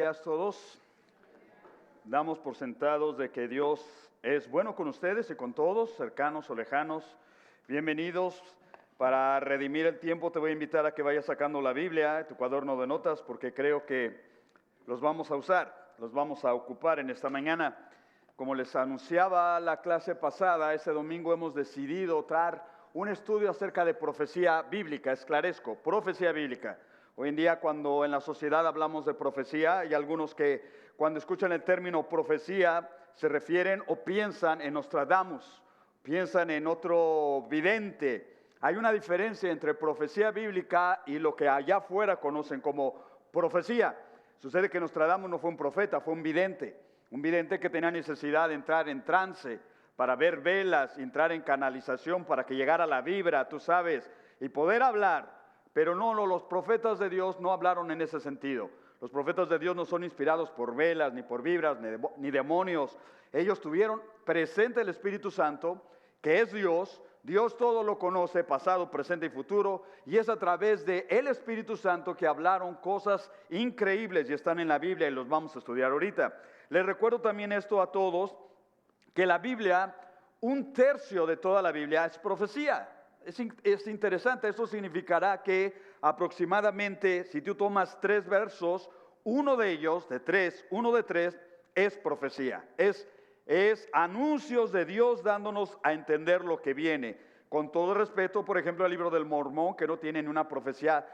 Días todos. Damos por sentados de que Dios es bueno con ustedes y con todos, cercanos o lejanos. Bienvenidos. Para redimir el tiempo te voy a invitar a que vayas sacando la Biblia, tu cuaderno de notas, porque creo que los vamos a usar, los vamos a ocupar en esta mañana. Como les anunciaba la clase pasada, este domingo hemos decidido traer un estudio acerca de profecía bíblica, esclarezco, profecía bíblica. Hoy en día, cuando en la sociedad hablamos de profecía, hay algunos que cuando escuchan el término profecía se refieren o piensan en Nostradamus, piensan en otro vidente. Hay una diferencia entre profecía bíblica y lo que allá afuera conocen como profecía. Sucede que Nostradamus no fue un profeta, fue un vidente que tenía necesidad de entrar en trance para ver velas, entrar en canalización para que llegara la vibra, tú sabes, y poder hablar. Pero no, los profetas de Dios no hablaron en ese sentido. Los profetas de Dios no son inspirados por velas, ni por vibras, ni demonios. Ellos tuvieron presente el Espíritu Santo, que es Dios. Dios todo lo conoce, pasado, presente y futuro. Y es a través de el Espíritu Santo que hablaron cosas increíbles y están en la Biblia y los vamos a estudiar ahorita. Les recuerdo también esto a todos, que la Biblia, 1/3 de toda la Biblia es profecía. Es interesante, eso significará que aproximadamente, si tú tomas 3 versos, uno de ellos, uno de 3, es profecía. Es anuncios de Dios dándonos a entender lo que viene. Con todo respeto, por ejemplo, el libro del Mormón, que no tiene ni una profecía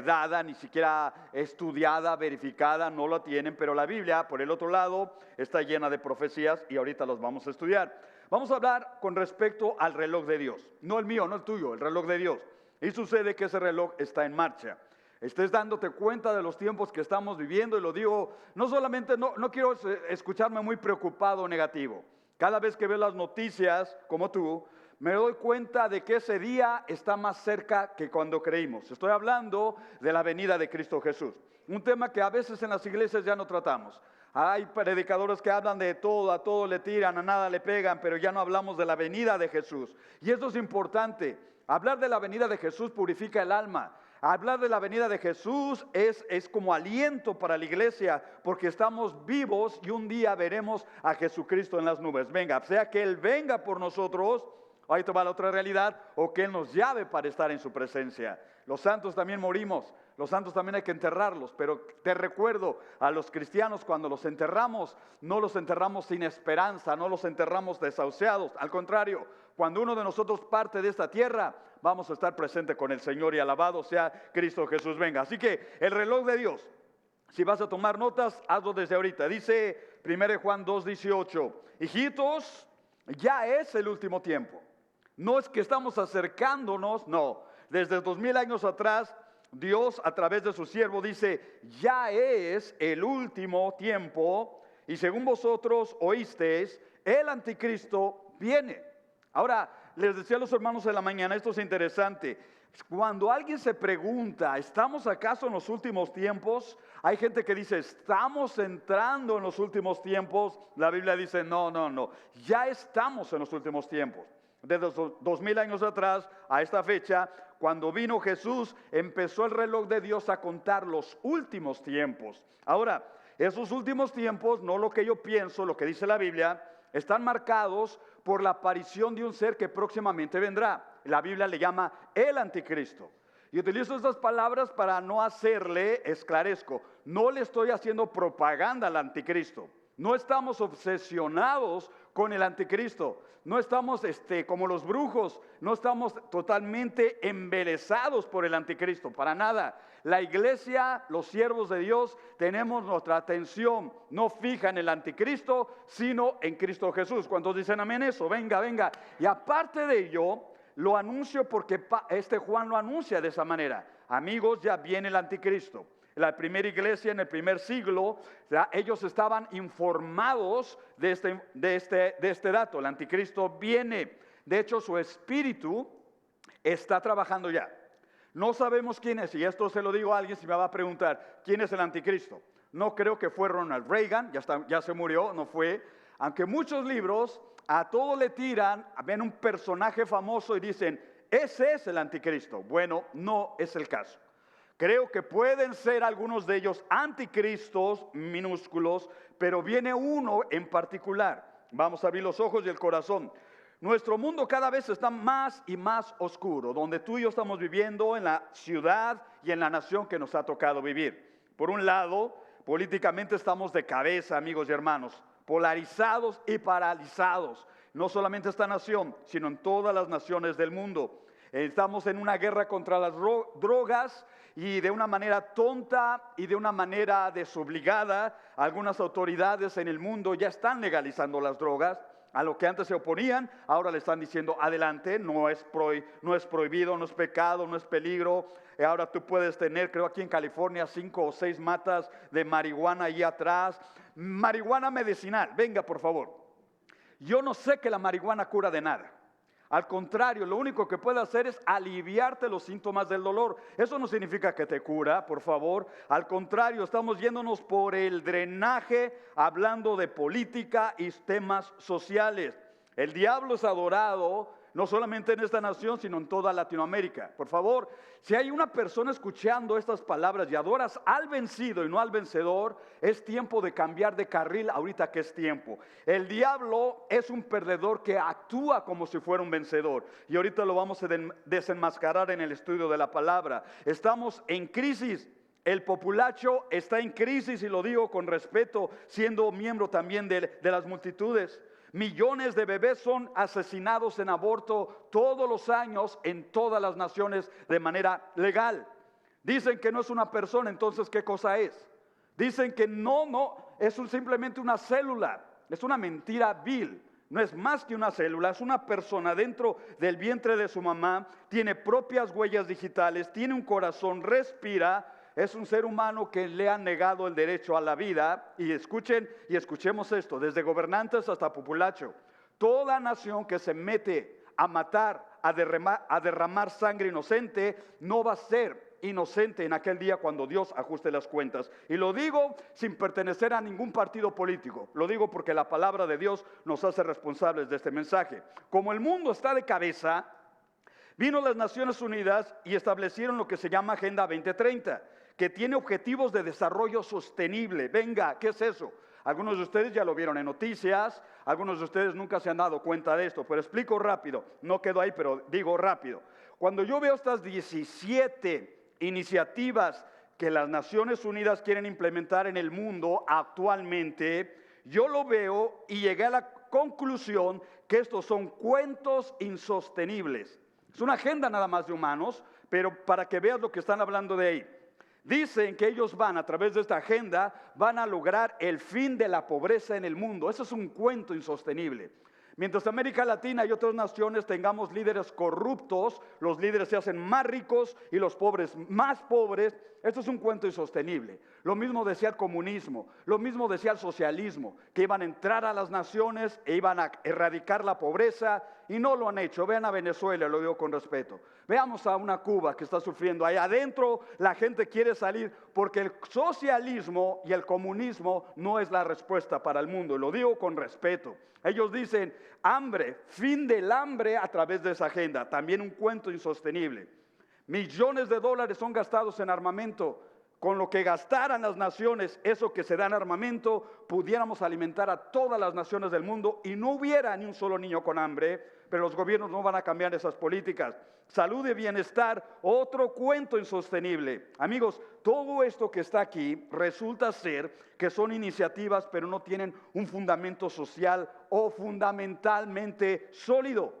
dada, ni siquiera estudiada, verificada, no la tienen, pero la Biblia, por el otro lado, está llena de profecías y ahorita los vamos a estudiar. Vamos a hablar con respecto al reloj de Dios, no el mío, no el tuyo, el reloj de Dios. Y sucede que ese reloj está en marcha. Estés dándote cuenta de los tiempos que estamos viviendo, y lo digo, no solamente, no quiero escucharme muy preocupado o negativo. Cada vez que veo las noticias, como tú, me doy cuenta de que ese día está más cerca que cuando creímos. Estoy hablando de la venida de Cristo Jesús. Un tema que a veces en las iglesias ya no tratamos. Hay predicadores que hablan de todo, a todo le tiran, a nada le pegan, pero ya no hablamos de la venida de Jesús. Y eso es importante. Hablar de la venida de Jesús purifica el alma. Hablar de la venida de Jesús es como aliento para la iglesia, porque estamos vivos y un día veremos a Jesucristo en las nubes. Venga, sea que Él venga por nosotros, ahí te va la otra realidad, o que Él nos llame para estar en su presencia. Los santos también morimos, los santos también hay que enterrarlos, pero te recuerdo a los cristianos, cuando los enterramos, no los enterramos sin esperanza, no los enterramos desahuciados. Al contrario, cuando uno de nosotros parte de esta tierra, vamos a estar presente con el Señor y alabado sea Cristo Jesús. Venga, así que el reloj de Dios, si vas a tomar notas, hazlo desde ahorita. Dice 1 Juan 2:18, hijitos, ya es el último tiempo. No es que estamos acercándonos, no. Desde 2000 años atrás, Dios a través de su siervo dice, ya es el último tiempo, y según vosotros oísteis, el anticristo viene. Ahora, les decía a los hermanos en la mañana, esto es interesante. Cuando alguien se pregunta, ¿estamos acaso en los últimos tiempos? Hay gente que dice, ¿estamos entrando en los últimos tiempos? La Biblia dice, no, ya estamos en los últimos tiempos. Desde 2000 años atrás a esta fecha, cuando vino Jesús, empezó el reloj de Dios a contar los últimos tiempos. Ahora, esos últimos tiempos, no lo que yo pienso, lo que dice la Biblia, están marcados por la aparición de un ser que próximamente vendrá. La Biblia le llama el anticristo. Y utilizo estas palabras para no hacerle, esclarezco, no le estoy haciendo propaganda al anticristo. No estamos obsesionados con el anticristo. No estamos como los brujos, no estamos totalmente embelesados por el anticristo, para nada. La iglesia, los siervos de Dios, tenemos nuestra atención no fija en el anticristo, sino en Cristo Jesús. ¿Cuántos dicen amén eso? Venga. Y aparte de ello, lo anuncio porque Juan lo anuncia de esa manera. Amigos, ya viene el anticristo. La primera iglesia en el primer siglo, ellos estaban informados de este dato. El anticristo viene. De hecho, su espíritu está trabajando ya. No sabemos quién es, y esto se lo digo a alguien si me va a preguntar, ¿quién es el anticristo? No creo que fue Ronald Reagan, ya se murió, no fue. Aunque muchos libros a todo le tiran, ven un personaje famoso y dicen, ese es el anticristo. Bueno, no es el caso. Creo que pueden ser algunos de ellos anticristos minúsculos, pero viene uno en particular. Vamos a abrir los ojos y el corazón. Nuestro mundo cada vez está más y más oscuro, donde tú y yo estamos viviendo en la ciudad y en la nación que nos ha tocado vivir. Por un lado, políticamente estamos de cabeza, amigos y hermanos, polarizados y paralizados. No solamente esta nación, sino en todas las naciones del mundo. Estamos en una guerra contra las drogas y de una manera tonta y de una manera desobligada, algunas autoridades en el mundo ya están legalizando las drogas. A lo que antes se oponían, ahora le están diciendo adelante, no es prohibido, no es pecado, no es peligro. Ahora tú puedes tener, creo aquí en California, 5 o 6 matas de marihuana ahí atrás. Marihuana medicinal, venga por favor. Yo no sé que la marihuana cura de nada. Al contrario, lo único que puede hacer es aliviarte los síntomas del dolor. Eso no significa que te cura, por favor. Al contrario, estamos yéndonos por el drenaje, hablando de política y temas sociales. El diablo es adorado, no solamente en esta nación, sino en toda Latinoamérica. Por favor, si hay una persona escuchando estas palabras y adoras al vencido y no al vencedor, es tiempo de cambiar de carril ahorita que es tiempo. El diablo es un perdedor que actúa como si fuera un vencedor. Y ahorita lo vamos a desenmascarar en el estudio de la palabra. Estamos en crisis. El populacho está en crisis y lo digo con respeto, siendo miembro también de las multitudes. Millones de bebés son asesinados en aborto todos los años en todas las naciones de manera legal. Dicen que no es una persona, entonces ¿qué cosa es? Dicen que no, es simplemente una célula. Es una mentira vil. No es más que una célula, es una persona dentro del vientre de su mamá, tiene propias huellas digitales, tiene un corazón, respira. Es un ser humano que le han negado el derecho a la vida. Y escuchen y escuchemos esto, desde gobernantes hasta populacho. Toda nación que se mete a matar, a derramar sangre inocente, no va a ser inocente en aquel día cuando Dios ajuste las cuentas. Y lo digo sin pertenecer a ningún partido político. Lo digo porque la palabra de Dios nos hace responsables de este mensaje. Como el mundo está de cabeza, vino las Naciones Unidas y establecieron lo que se llama Agenda 2030. Que tiene objetivos de desarrollo sostenible. Venga, ¿qué es eso? Algunos de ustedes ya lo vieron en noticias, algunos de ustedes nunca se han dado cuenta de esto, pero explico rápido, no quedo ahí, pero digo rápido. Cuando yo veo estas 17 iniciativas que las Naciones Unidas quieren implementar en el mundo actualmente, yo lo veo y llegué a la conclusión que estos son cuentos insostenibles. Es una agenda nada más de humanos, pero para que veas lo que están hablando de ahí. Dicen que ellos a través de esta agenda, van a lograr el fin de la pobreza en el mundo. Eso es un cuento insostenible. Mientras América Latina y otras naciones tengamos líderes corruptos, los líderes se hacen más ricos y los pobres más pobres, esto es un cuento insostenible. Lo mismo decía el comunismo, lo mismo decía el socialismo, que iban a entrar a las naciones e iban a erradicar la pobreza y no lo han hecho. Vean a Venezuela, lo digo con respeto. Veamos a una Cuba que está sufriendo. Ahí adentro la gente quiere salir porque el socialismo y el comunismo no es la respuesta para el mundo. Y lo digo con respeto. Ellos dicen hambre, fin del hambre a través de esa agenda. También un cuento insostenible. Millones de dólares son gastados en armamento. Con lo que gastaran las naciones, eso que se da en armamento, pudiéramos alimentar a todas las naciones del mundo y no hubiera ni un solo niño con hambre, pero los gobiernos no van a cambiar esas políticas. Salud y bienestar, otro cuento insostenible. Amigos, todo esto que está aquí resulta ser que son iniciativas, pero no tienen un fundamento social o fundamentalmente sólido.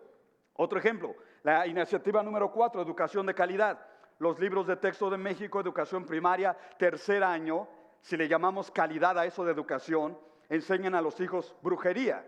Otro ejemplo, la iniciativa número 4, educación de calidad. Los libros de texto de México, educación primaria, tercer año, si le llamamos calidad a eso de educación, enseñan a los hijos brujería,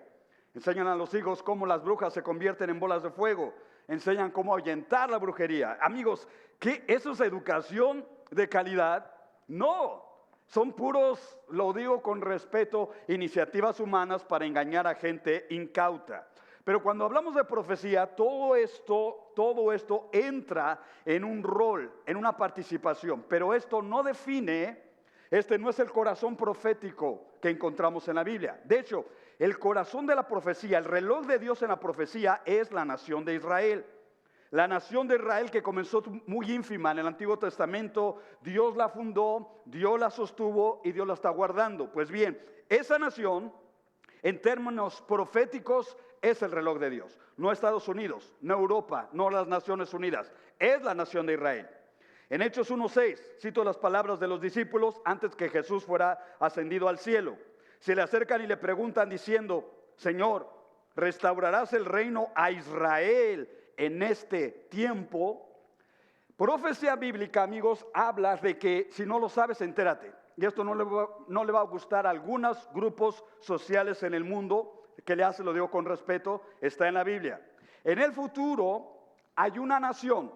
enseñan a los hijos cómo las brujas se convierten en bolas de fuego, enseñan cómo ahuyentar la brujería. Amigos, ¿qué? ¿Eso es educación de calidad? No, son puros, lo digo con respeto, iniciativas humanas para engañar a gente incauta. Pero cuando hablamos de profecía, todo esto entra en un rol, en una participación. Pero esto no define, este no es el corazón profético que encontramos en la Biblia. De hecho, el corazón de la profecía, el reloj de Dios en la profecía es la nación de Israel. La nación de Israel, que comenzó muy ínfima en el Antiguo Testamento, Dios la fundó, Dios la sostuvo y Dios la está guardando. Pues bien, esa nación, en términos proféticos, es el reloj de Dios. No Estados Unidos, no Europa, no las Naciones Unidas. Es la nación de Israel. En Hechos 1:6, cito las palabras de los discípulos antes que Jesús fuera ascendido al cielo. Se le acercan y le preguntan diciendo: Señor, ¿restaurarás el reino a Israel en este tiempo? Profecía bíblica, amigos, habla de que si no lo sabes, entérate. Y esto no le va a gustar a algunos grupos sociales en el mundo. Que le hace, lo digo con respeto, está en la Biblia. En el futuro hay una nación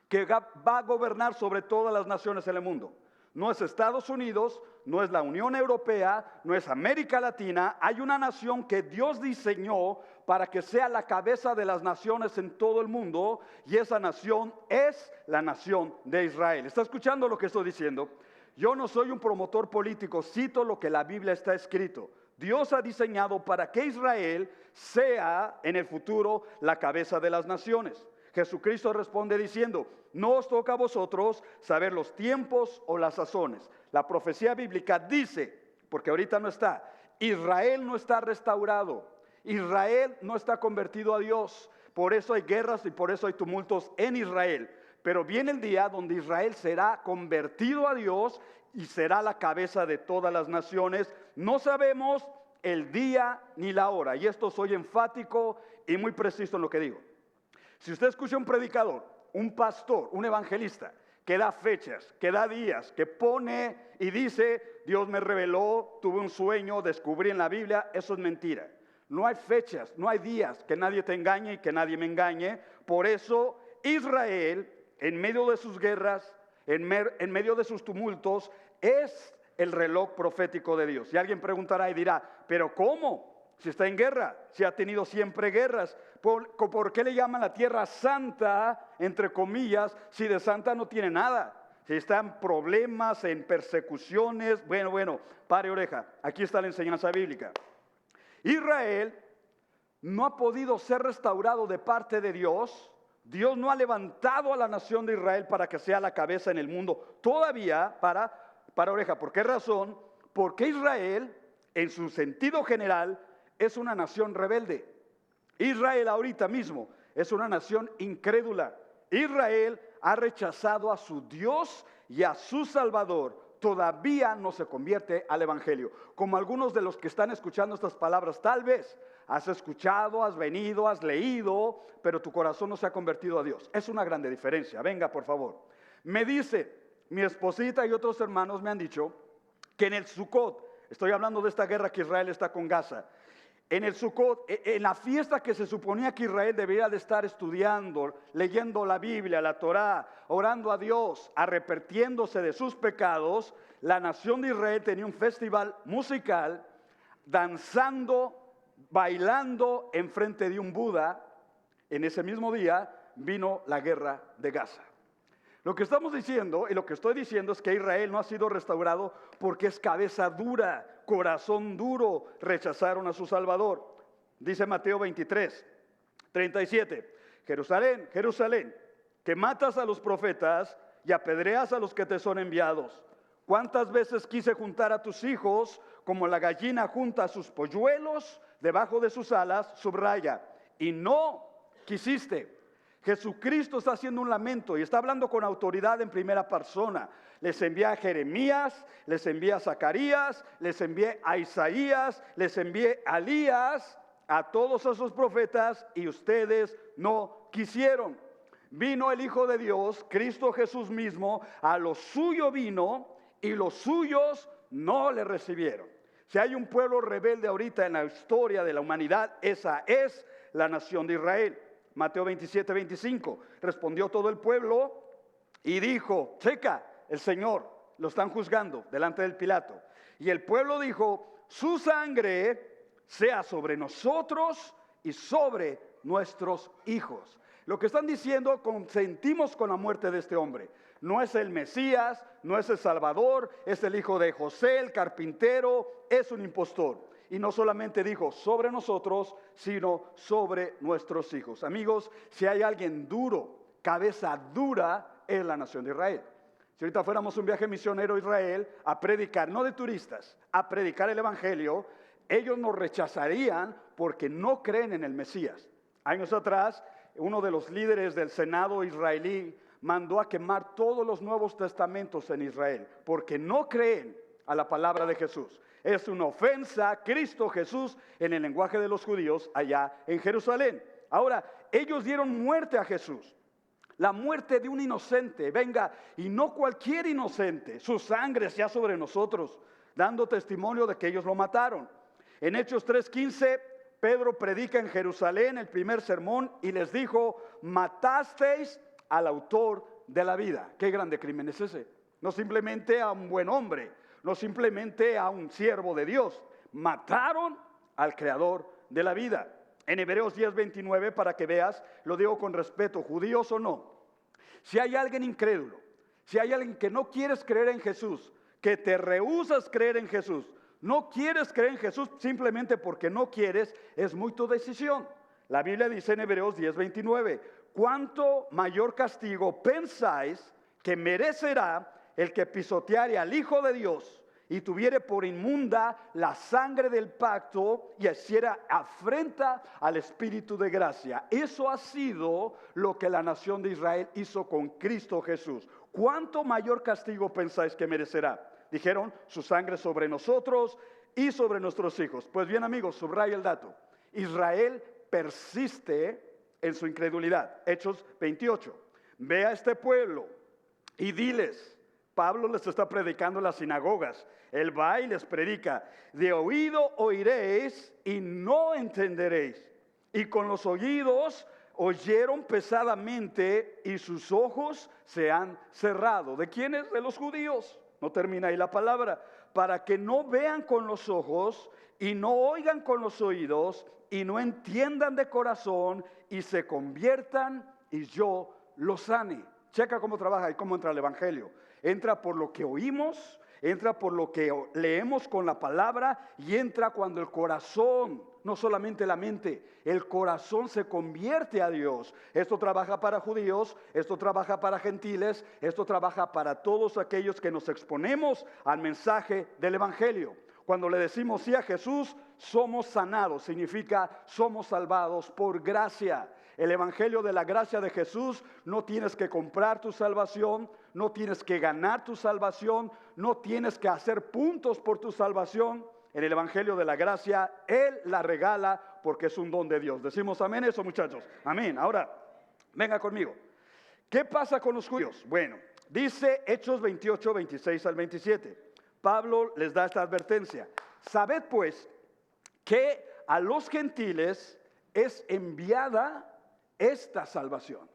que va a gobernar sobre todas las naciones en el mundo. No es Estados Unidos, no es la Unión Europea, no es América Latina. Hay una nación que Dios diseñó para que sea la cabeza de las naciones en todo el mundo, y esa nación es la nación de Israel. ¿Está escuchando lo que estoy diciendo? Yo no soy un promotor político, cito lo que la Biblia está escrito. Dios ha diseñado para que Israel sea en el futuro la cabeza de las naciones. Jesucristo responde diciendo: no os toca a vosotros saber los tiempos o las sazones. La profecía bíblica dice, porque ahorita no está, Israel no está restaurado, Israel no está convertido a Dios. Por eso hay guerras y por eso hay tumultos en Israel. Pero viene el día donde Israel será convertido a Dios y será la cabeza de todas las naciones. No sabemos el día ni la hora, y esto soy enfático y muy preciso en lo que digo. Si usted escucha un predicador, un pastor, un evangelista, que da fechas, que da días, que pone y dice: Dios me reveló, tuve un sueño, descubrí en la Biblia, eso es mentira. No hay fechas, no hay días, que nadie te engañe y que nadie me engañe. Por eso Israel, en medio de sus guerras, en medio de sus tumultos, es el reloj profético de Dios. Y alguien preguntará y dirá: ¿pero cómo? Si está en guerra, si ha tenido siempre guerras, ¿por qué le llaman la tierra santa, entre comillas, si de santa no tiene nada? Si está en problemas, en persecuciones. Bueno, pare oreja, aquí está la enseñanza bíblica. Israel no ha podido ser restaurado de parte de Dios. Dios no ha levantado a la nación de Israel para que sea la cabeza en el mundo todavía. Para oreja, ¿por qué razón? Porque Israel, en su sentido general, es una nación rebelde. Israel ahorita mismo es una nación incrédula. Israel ha rechazado a su Dios y a su Salvador. Todavía no se convierte al Evangelio. Como algunos de los que están escuchando estas palabras, tal vez has escuchado, has venido, has leído, pero tu corazón no se ha convertido a Dios. Es una grande diferencia. Venga, por favor. Me dice mi esposita y otros hermanos me han dicho que en el Sukkot, estoy hablando de esta guerra que Israel está con Gaza, en el Sukkot, en la fiesta que se suponía que Israel debería de estar estudiando, leyendo la Biblia, la Torá, orando a Dios, arrepintiéndose de sus pecados, la nación de Israel tenía un festival musical, danzando, bailando enfrente de un Buda. En ese mismo día vino la guerra de Gaza. Lo que estamos diciendo y lo que estoy diciendo es que Israel no ha sido restaurado porque es cabeza dura, corazón duro, rechazaron a su Salvador. Dice Mateo 23:37, Jerusalén, Jerusalén, que matas a los profetas y apedreas a los que te son enviados. ¿Cuántas veces quise juntar a tus hijos como la gallina junta a sus polluelos debajo de sus alas? Subraya, y no quisiste. Jesucristo está haciendo un lamento y está hablando con autoridad en primera persona. Les envié a Jeremías, les envié a Zacarías, les envié a Isaías, les envié a Elías, a todos esos profetas, y ustedes no quisieron. Vino el Hijo de Dios, Cristo Jesús mismo, a lo suyo vino y los suyos no le recibieron. Si hay un pueblo rebelde ahorita en la historia de la humanidad, esa es la nación de Israel. Mateo 27:25, respondió todo el pueblo y dijo: checa, el Señor, lo están juzgando delante del Pilato. Y el pueblo dijo: su sangre sea sobre nosotros y sobre nuestros hijos. Lo que están diciendo, consentimos con la muerte de este hombre. No es el Mesías, no es el Salvador, es el hijo de José, el carpintero, es un impostor. y no solamente dijo sobre nosotros, sino sobre nuestros hijos. Amigos, si hay alguien duro, cabeza dura, es la nación de Israel. Si ahorita fuéramos un viaje misionero a Israel a predicar, no de turistas, a predicar el evangelio, ellos nos rechazarían porque no creen en el Mesías. Años atrás, uno de los líderes del Senado israelí mandó a quemar todos los Nuevos Testamentos en Israel porque no creen a la palabra de Jesús. Es una ofensa a Cristo Jesús en el lenguaje de los judíos allá en Jerusalén. Ahora, ellos dieron muerte a Jesús. La muerte de un inocente, venga, y no cualquier inocente, su sangre sea sobre nosotros, dando testimonio de que ellos lo mataron. En Hechos 3:15, Pedro predica en Jerusalén el primer sermón y les dijo, matasteis al autor de la vida. ¿Qué grande crimen es ese? No simplemente a un buen hombre, no simplemente a un siervo de Dios, mataron al creador de la vida. En Hebreos 10:29, para que veas, lo digo con respeto, judíos o no, si hay alguien incrédulo, si hay alguien que no quieres creer en Jesús, que te rehúsas creer en Jesús, no quieres creer en Jesús simplemente porque no quieres, es muy tu decisión. La Biblia dice en Hebreos 10:29, ¿cuánto mayor castigo pensáis que merecerá el que pisoteare al Hijo de Dios y tuviere por inmunda la sangre del pacto y hiciera afrenta al Espíritu de gracia? Eso ha sido lo que la nación de Israel hizo con Cristo Jesús. ¿Cuánto mayor castigo pensáis que merecerá? Dijeron, su sangre sobre nosotros y sobre nuestros hijos. Pues bien, amigos, subraya el dato. Israel persiste en su incredulidad. Hechos 28. Ve a este pueblo y diles, Pablo les está predicando en las sinagogas, él va y les predica, de oído oiréis y no entenderéis, y con los oídos oyeron pesadamente y sus ojos se han cerrado. ¿De quiénes? De los judíos. No termina ahí la palabra. Para que no vean con los ojos y no oigan con los oídos y no entiendan de corazón y se conviertan y yo los sane. Checa cómo trabaja y cómo entra el evangelio. Entra por lo que oímos, entra por lo que leemos con la palabra y entra cuando el corazón, no solamente la mente, el corazón se convierte a Dios. Esto trabaja para judíos, esto trabaja para gentiles, esto trabaja para todos aquellos que nos exponemos al mensaje del evangelio. Cuando le decimos sí a Jesús, somos sanados, significa somos salvados por gracia. El evangelio de la gracia de Jesús, no tienes que comprar tu salvación, no tienes que ganar tu salvación, no tienes que hacer puntos por tu salvación. En el evangelio de la gracia, Él la regala porque es un don de Dios. ¿Decimos amén eso, muchachos? Amén. Ahora, venga conmigo. ¿Qué pasa con los judíos? Bueno, dice Hechos 28, 26 al 27. Pablo les da esta advertencia. Sabed pues que a los gentiles es enviada esta salvación.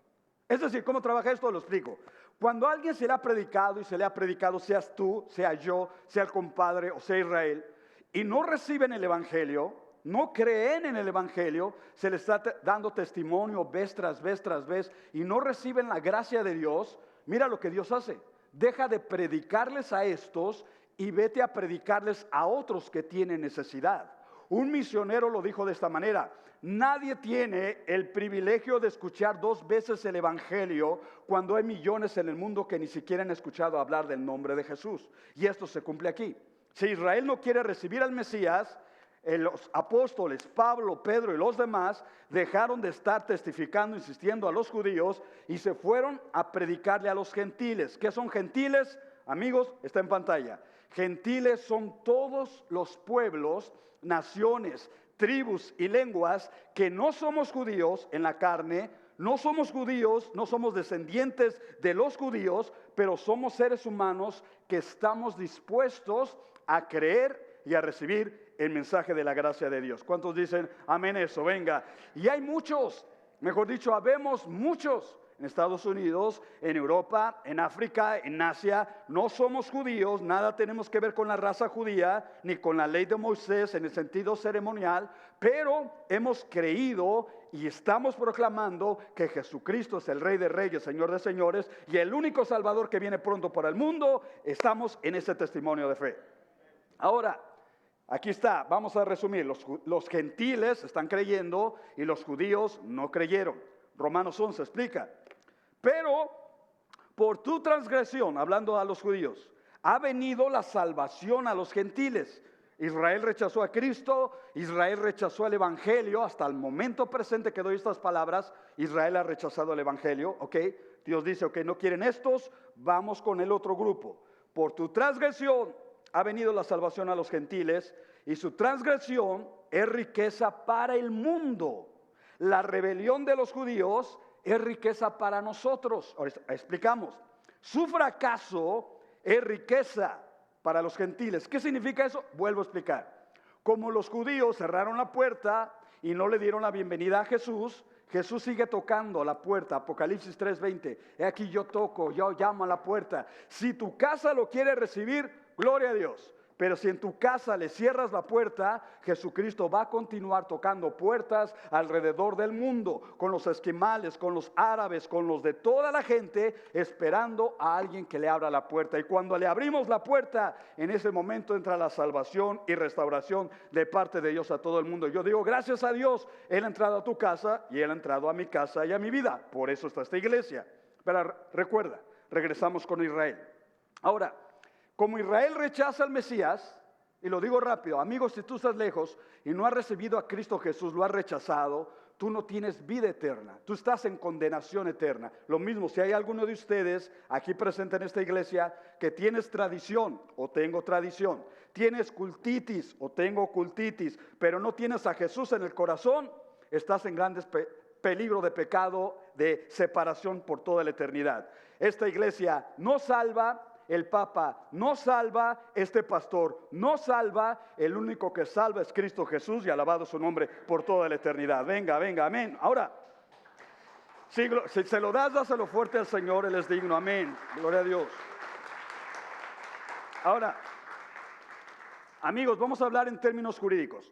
Es decir, ¿cómo trabaja esto? Lo explico. Cuando a alguien se le ha predicado y se le ha predicado, seas tú, sea yo, sea el compadre o sea Israel, y no reciben el evangelio, no creen en el evangelio, se les está dando testimonio vez tras vez tras vez y no reciben la gracia de Dios, mira lo que Dios hace. Deja de predicarles a estos y vete a predicarles a otros que tienen necesidad. Un misionero lo dijo de esta manera: nadie tiene el privilegio de escuchar 2 veces el evangelio cuando hay millones en el mundo que ni siquiera han escuchado hablar del nombre de Jesús. Y esto se cumple aquí. Si Israel no quiere recibir al Mesías, los apóstoles, Pablo, Pedro y los demás dejaron de estar testificando, insistiendo a los judíos y se fueron a predicarle a los gentiles. ¿Qué son gentiles? Amigos, está en pantalla. Gentiles son todos los pueblos, naciones, tribus y lenguas que no somos judíos en la carne, no somos judíos, no somos descendientes de los judíos, pero somos seres humanos que estamos dispuestos a creer y a recibir el mensaje de la gracia de Dios. ¿Cuántos dicen amén eso? Venga. Y hay muchos, mejor dicho, habemos muchos en Estados Unidos, en Europa, en África, en Asia. No somos judíos, nada tenemos que ver con la raza judía, ni con la ley de Moisés en el sentido ceremonial, pero hemos creído y estamos proclamando que Jesucristo es el Rey de Reyes, Señor de Señores, y el único Salvador que viene pronto para el mundo. Estamos en ese testimonio de fe. Ahora, Aquí está, vamos a resumir. Los gentiles están creyendo y los judíos no creyeron. Romanos 11 explica. Pero por tu transgresión, hablando a los judíos, ha venido la salvación a los gentiles. Israel rechazó a Cristo, Israel rechazó el Evangelio. Hasta el momento presente que doy estas palabras, Israel ha rechazado el Evangelio. ¿Ok? Dios dice, ok, no quieren estos, vamos con el otro grupo. Por tu transgresión ha venido la salvación a los gentiles y su transgresión es riqueza para el mundo. La rebelión de los judíos es riqueza para nosotros. Ahora explicamos. Su fracaso es riqueza para los gentiles. ¿Qué significa eso? Vuelvo a explicar. Como los judíos cerraron la puerta y no le dieron la bienvenida a Jesús, Jesús sigue tocando la puerta. Apocalipsis 3:20. He aquí yo toco, yo llamo a la puerta. Si tu casa lo quiere recibir, gloria a Dios. Pero si en tu casa le cierras la puerta, Jesucristo va a continuar tocando puertas alrededor del mundo, con los esquimales, con los árabes, con los de toda la gente, esperando a alguien que le abra la puerta. Y cuando le abrimos la puerta, en ese momento entra la salvación y restauración de parte de Dios a todo el mundo. Yo digo, gracias a Dios, Él ha entrado a tu casa y Él ha entrado a mi casa y a mi vida. Por eso está esta iglesia. Pero recuerda, regresamos con Israel. Ahora, como Israel rechaza al Mesías, y lo digo rápido, amigos, si tú estás lejos y no has recibido a Cristo Jesús, lo has rechazado, tú no tienes vida eterna, tú estás en condenación eterna. Lo mismo, si hay alguno de ustedes aquí presente en esta iglesia que tienes tradición o tengo tradición, tienes cultitis o tengo cultitis, pero no tienes a Jesús en el corazón, estás en grandes peligro de pecado, de separación por toda la eternidad. Esta iglesia no salva. El Papa no salva, este pastor no salva, el único que salva es Cristo Jesús y alabado su nombre por toda la eternidad. Venga, venga, amén. Ahora, si se lo das, dáselo fuerte al Señor, Él es digno, amén. Gloria a Dios. Ahora, amigos, vamos a hablar en términos jurídicos.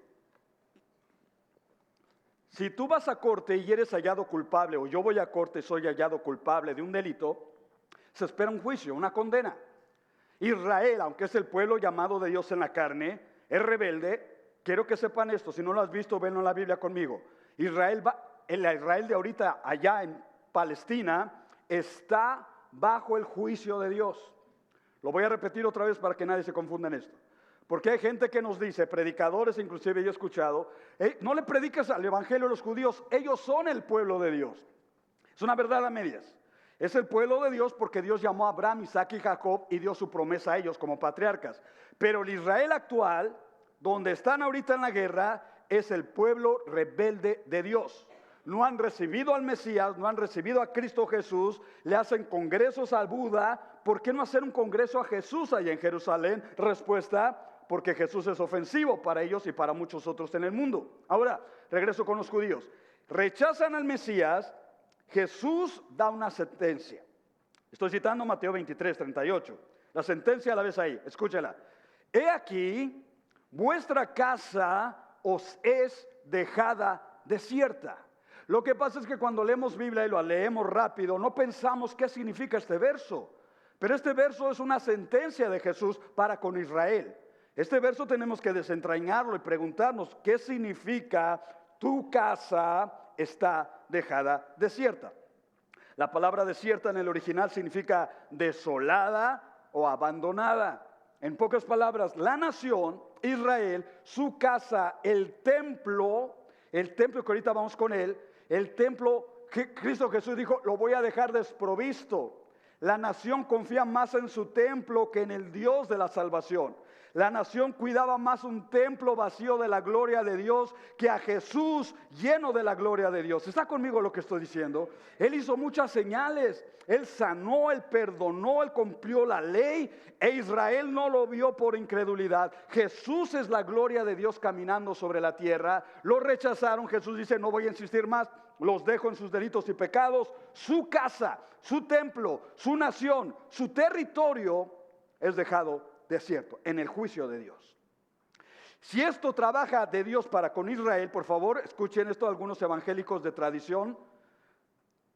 Si tú vas a corte y eres hallado culpable, o yo voy a corte y soy hallado culpable de un delito, se espera un juicio, una condena. Israel, aunque es el pueblo llamado de Dios en la carne, es rebelde. Quiero que sepan esto, si no lo has visto, venlo en la Biblia conmigo. El Israel de ahorita allá en Palestina está bajo el juicio de Dios. Lo voy a repetir otra vez para que nadie se confunda en esto. Porque hay gente que nos dice, predicadores inclusive yo he escuchado, no le prediques al evangelio a los judíos, ellos son el pueblo de Dios. Es una verdad a medias. Es el pueblo de Dios porque Dios llamó a Abraham, Isaac y Jacob y dio su promesa a ellos como patriarcas. Pero el Israel actual, donde están ahorita en la guerra, es el pueblo rebelde de Dios. No han recibido al Mesías, no han recibido a Cristo Jesús, le hacen congresos al Buda. ¿Por qué no hacer un congreso a Jesús allá en Jerusalén? Respuesta, porque Jesús es ofensivo para ellos y para muchos otros en el mundo. Ahora, regreso con los judíos. Rechazan al Mesías. Jesús da una sentencia. Estoy citando Mateo 23:38. La sentencia la ves ahí, escúchala. He aquí, vuestra casa os es dejada desierta. Lo que pasa es que cuando leemos Biblia y lo leemos rápido, no pensamos qué significa este verso. Pero este verso es una sentencia de Jesús para con Israel. Este verso tenemos que desentrañarlo y preguntarnos qué significa tu casa está dejada desierta. La palabra desierta en el original significa desolada o abandonada. En pocas palabras, la nación, Israel, su casa, el templo que ahorita vamos con él, el templo que Cristo Jesús dijo, lo voy a dejar desprovisto. La nación confía más en su templo que en el Dios de la salvación. La nación cuidaba más un templo vacío de la gloria de Dios que a Jesús lleno de la gloria de Dios. ¿Está conmigo lo que estoy diciendo? Él hizo muchas señales. Él sanó, Él perdonó, Él cumplió la ley. E Israel no lo vio por incredulidad. Jesús es la gloria de Dios caminando sobre la tierra. Lo rechazaron. Jesús dice, no voy a insistir más. Los dejo en sus delitos y pecados. Su casa, su templo, su nación, su territorio es dejado desierto, en el juicio de Dios. Si esto trabaja de Dios para con Israel, por favor, escuchen esto algunos evangélicos de tradición.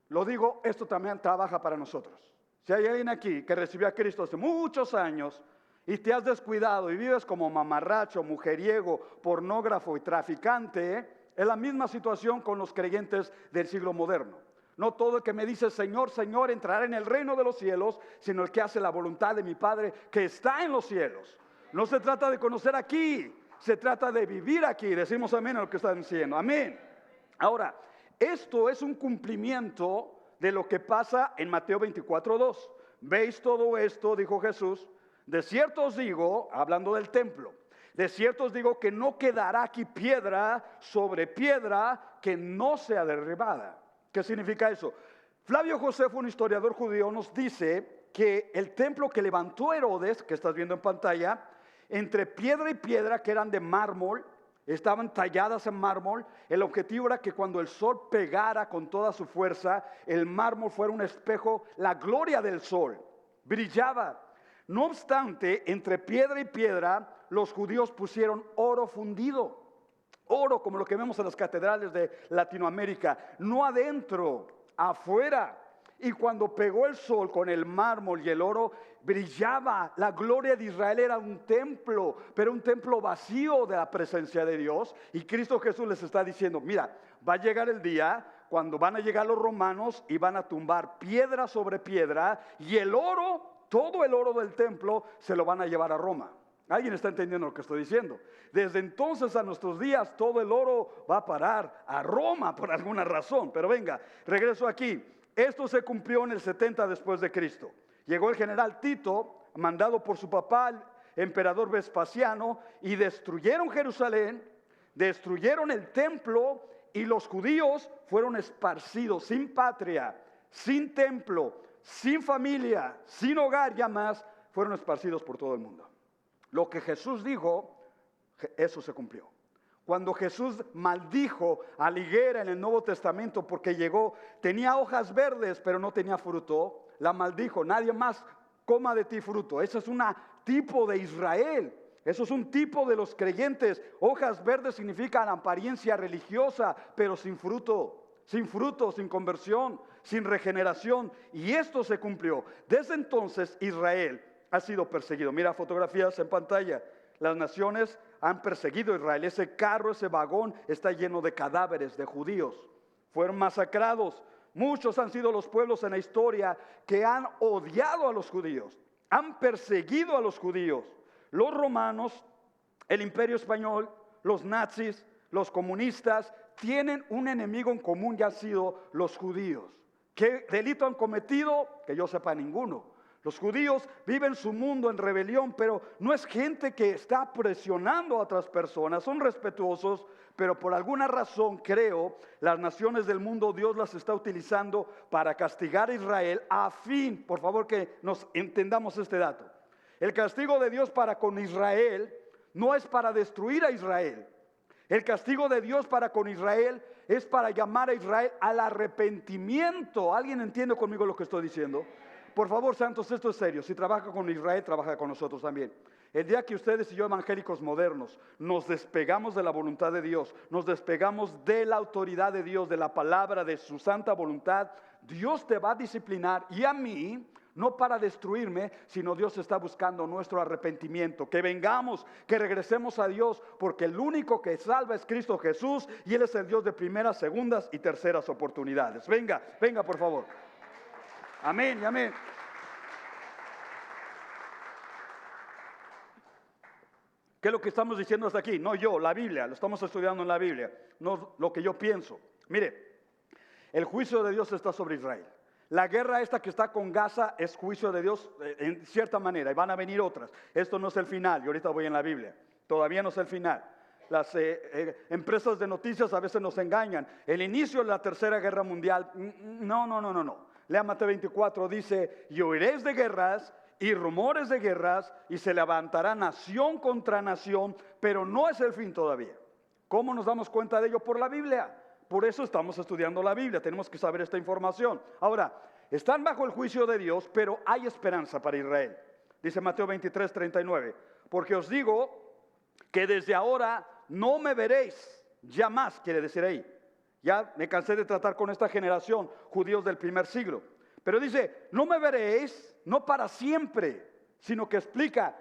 Lo digo, esto también trabaja para nosotros. Si hay alguien aquí que recibió a Cristo hace muchos años y te has descuidado y vives como mamarracho, mujeriego, pornógrafo y traficante, es la misma situación con los creyentes del siglo moderno. No todo el que me dice Señor, Señor entrará en el reino de los cielos, sino el que hace la voluntad de mi Padre que está en los cielos. No se trata de conocer aquí, se trata de vivir aquí. Decimos amén a lo que están diciendo. Amén. Ahora, esto es un cumplimiento de lo que pasa en Mateo 24:2. ¿Veis todo esto? Dijo Jesús. De cierto os digo, hablando del templo, de cierto os digo que no quedará aquí piedra sobre piedra que no sea derribada. ¿Qué significa eso? Flavio Josefo, un historiador judío, nos dice que el templo que levantó Herodes, que estás viendo en pantalla, entre piedra y piedra que eran de mármol, estaban talladas en mármol, el objetivo era que cuando el sol pegara con toda su fuerza, el mármol fuera un espejo, la gloria del sol, brillaba. No obstante, entre piedra y piedra, los judíos pusieron oro fundido. Oro como lo que vemos en las catedrales de Latinoamérica, no adentro, afuera. Y cuando pegó el sol con el mármol y el oro, brillaba. La gloria de Israel era un templo, pero un templo vacío de la presencia de Dios. Y Cristo Jesús les está diciendo, mira, va a llegar el día cuando van a llegar los romanos y van a tumbar piedra sobre piedra, y el oro, todo el oro del templo, se lo van a llevar a Roma. ¿Alguien está entendiendo lo que estoy diciendo? Desde entonces a nuestros días todo el oro va a parar a Roma por alguna razón. Pero venga, regreso aquí. Esto se cumplió en el 70 después de Cristo. Llegó el general Tito, mandado por su papá, el emperador Vespasiano, y destruyeron Jerusalén, destruyeron el templo, y los judíos fueron esparcidos sin patria, sin templo, sin familia, sin hogar ya más, fueron esparcidos por todo el mundo. Lo que Jesús dijo, eso se cumplió. Cuando Jesús maldijo a la higuera en el Nuevo Testamento porque llegó, tenía hojas verdes pero no tenía fruto, la maldijo, nadie más coma de ti fruto. Ese es un tipo de Israel, eso es un tipo de los creyentes. Hojas verdes significan apariencia religiosa pero sin fruto, sin conversión, sin regeneración. Y esto se cumplió. Desde entonces Israel ha sido perseguido. Mira fotografías en pantalla. Las naciones han perseguido a Israel. Ese carro, ese vagón está lleno de cadáveres de judíos. Fueron masacrados. Muchos han sido los pueblos en la historia que han odiado a los judíos. Han perseguido a los judíos. Los romanos, el imperio español, los nazis, los comunistas, tienen un enemigo en común y han sido los judíos. ¿Qué delito han cometido? Que yo sepa ninguno. Los judíos viven su mundo en rebelión, pero no es gente que está presionando a otras personas, son respetuosos, pero por alguna razón creo, las naciones del mundo Dios las está utilizando para castigar a Israel a fin, por favor que nos entendamos este dato. El castigo de Dios para con Israel no es para destruir a Israel. El castigo de Dios para con Israel es para llamar a Israel al arrepentimiento. ¿Alguien entiende conmigo lo que estoy diciendo? Por favor, santos, esto es serio. Si trabaja con Israel, trabaja con nosotros también. El día que ustedes y yo, evangélicos modernos, nos despegamos de la voluntad de Dios, nos despegamos de la autoridad de Dios, de la palabra, de su santa voluntad, Dios te va a disciplinar y a mí, no para destruirme, sino Dios está buscando nuestro arrepentimiento, que vengamos, que regresemos a Dios, porque el único que salva es Cristo Jesús y Él es el Dios de primeras, segundas y terceras oportunidades. Venga, venga por favor. Amén y amén. ¿Qué es lo que estamos diciendo hasta aquí? No yo, la Biblia, lo estamos estudiando en la Biblia, no lo que yo pienso. Mire, el juicio de Dios está sobre Israel. La guerra esta que está con Gaza es juicio de Dios en cierta manera, y van a venir otras. Esto no es el final, y ahorita voy en la Biblia, todavía no es el final. Las empresas de noticias a veces nos engañan. El inicio de la tercera guerra mundial, no. Lea Mateo 24, dice, y oiréis de guerras y rumores de guerras, y se levantará nación contra nación, pero no es el fin todavía. ¿Cómo nos damos cuenta de ello? Por la Biblia. Por eso estamos estudiando la Biblia, tenemos que saber esta información. Ahora, están bajo el juicio de Dios, pero hay esperanza para Israel. Dice Mateo 23, 39, porque os digo que desde ahora no me veréis, ya más, quiere decir ahí. Ya me cansé de tratar con esta generación, judíos del primer siglo. Pero dice, no me veréis, no para siempre, sino que explica,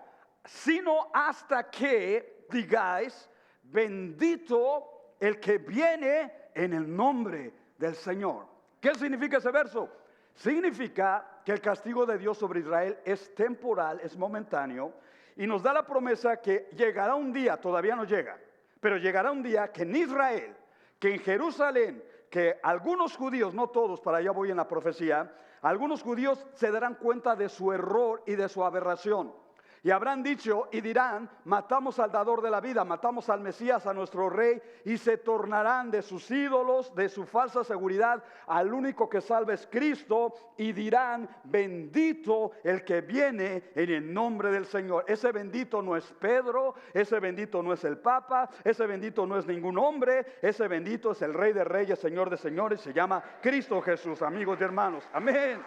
sino hasta que digáis, bendito el que viene en el nombre del Señor. ¿Qué significa ese verso? Significa que el castigo de Dios sobre Israel es temporal, es momentáneo, y nos da la promesa que llegará un día, todavía no llega, pero llegará un día que en Israel, que en Jerusalén, que algunos judíos, no todos, para allá voy en la profecía, algunos judíos se darán cuenta de su error y de su aberración. Y habrán dicho y dirán, matamos al dador de la vida, matamos al Mesías, a nuestro rey, y se tornarán de sus ídolos, de su falsa seguridad, al único que salva es Cristo, y dirán, bendito el que viene en el nombre del Señor. Ese bendito no es Pedro, ese bendito no es el Papa, ese bendito no es ningún hombre, ese bendito es el Rey de Reyes, Señor de Señores, se llama Cristo Jesús, amigos y hermanos. Amén.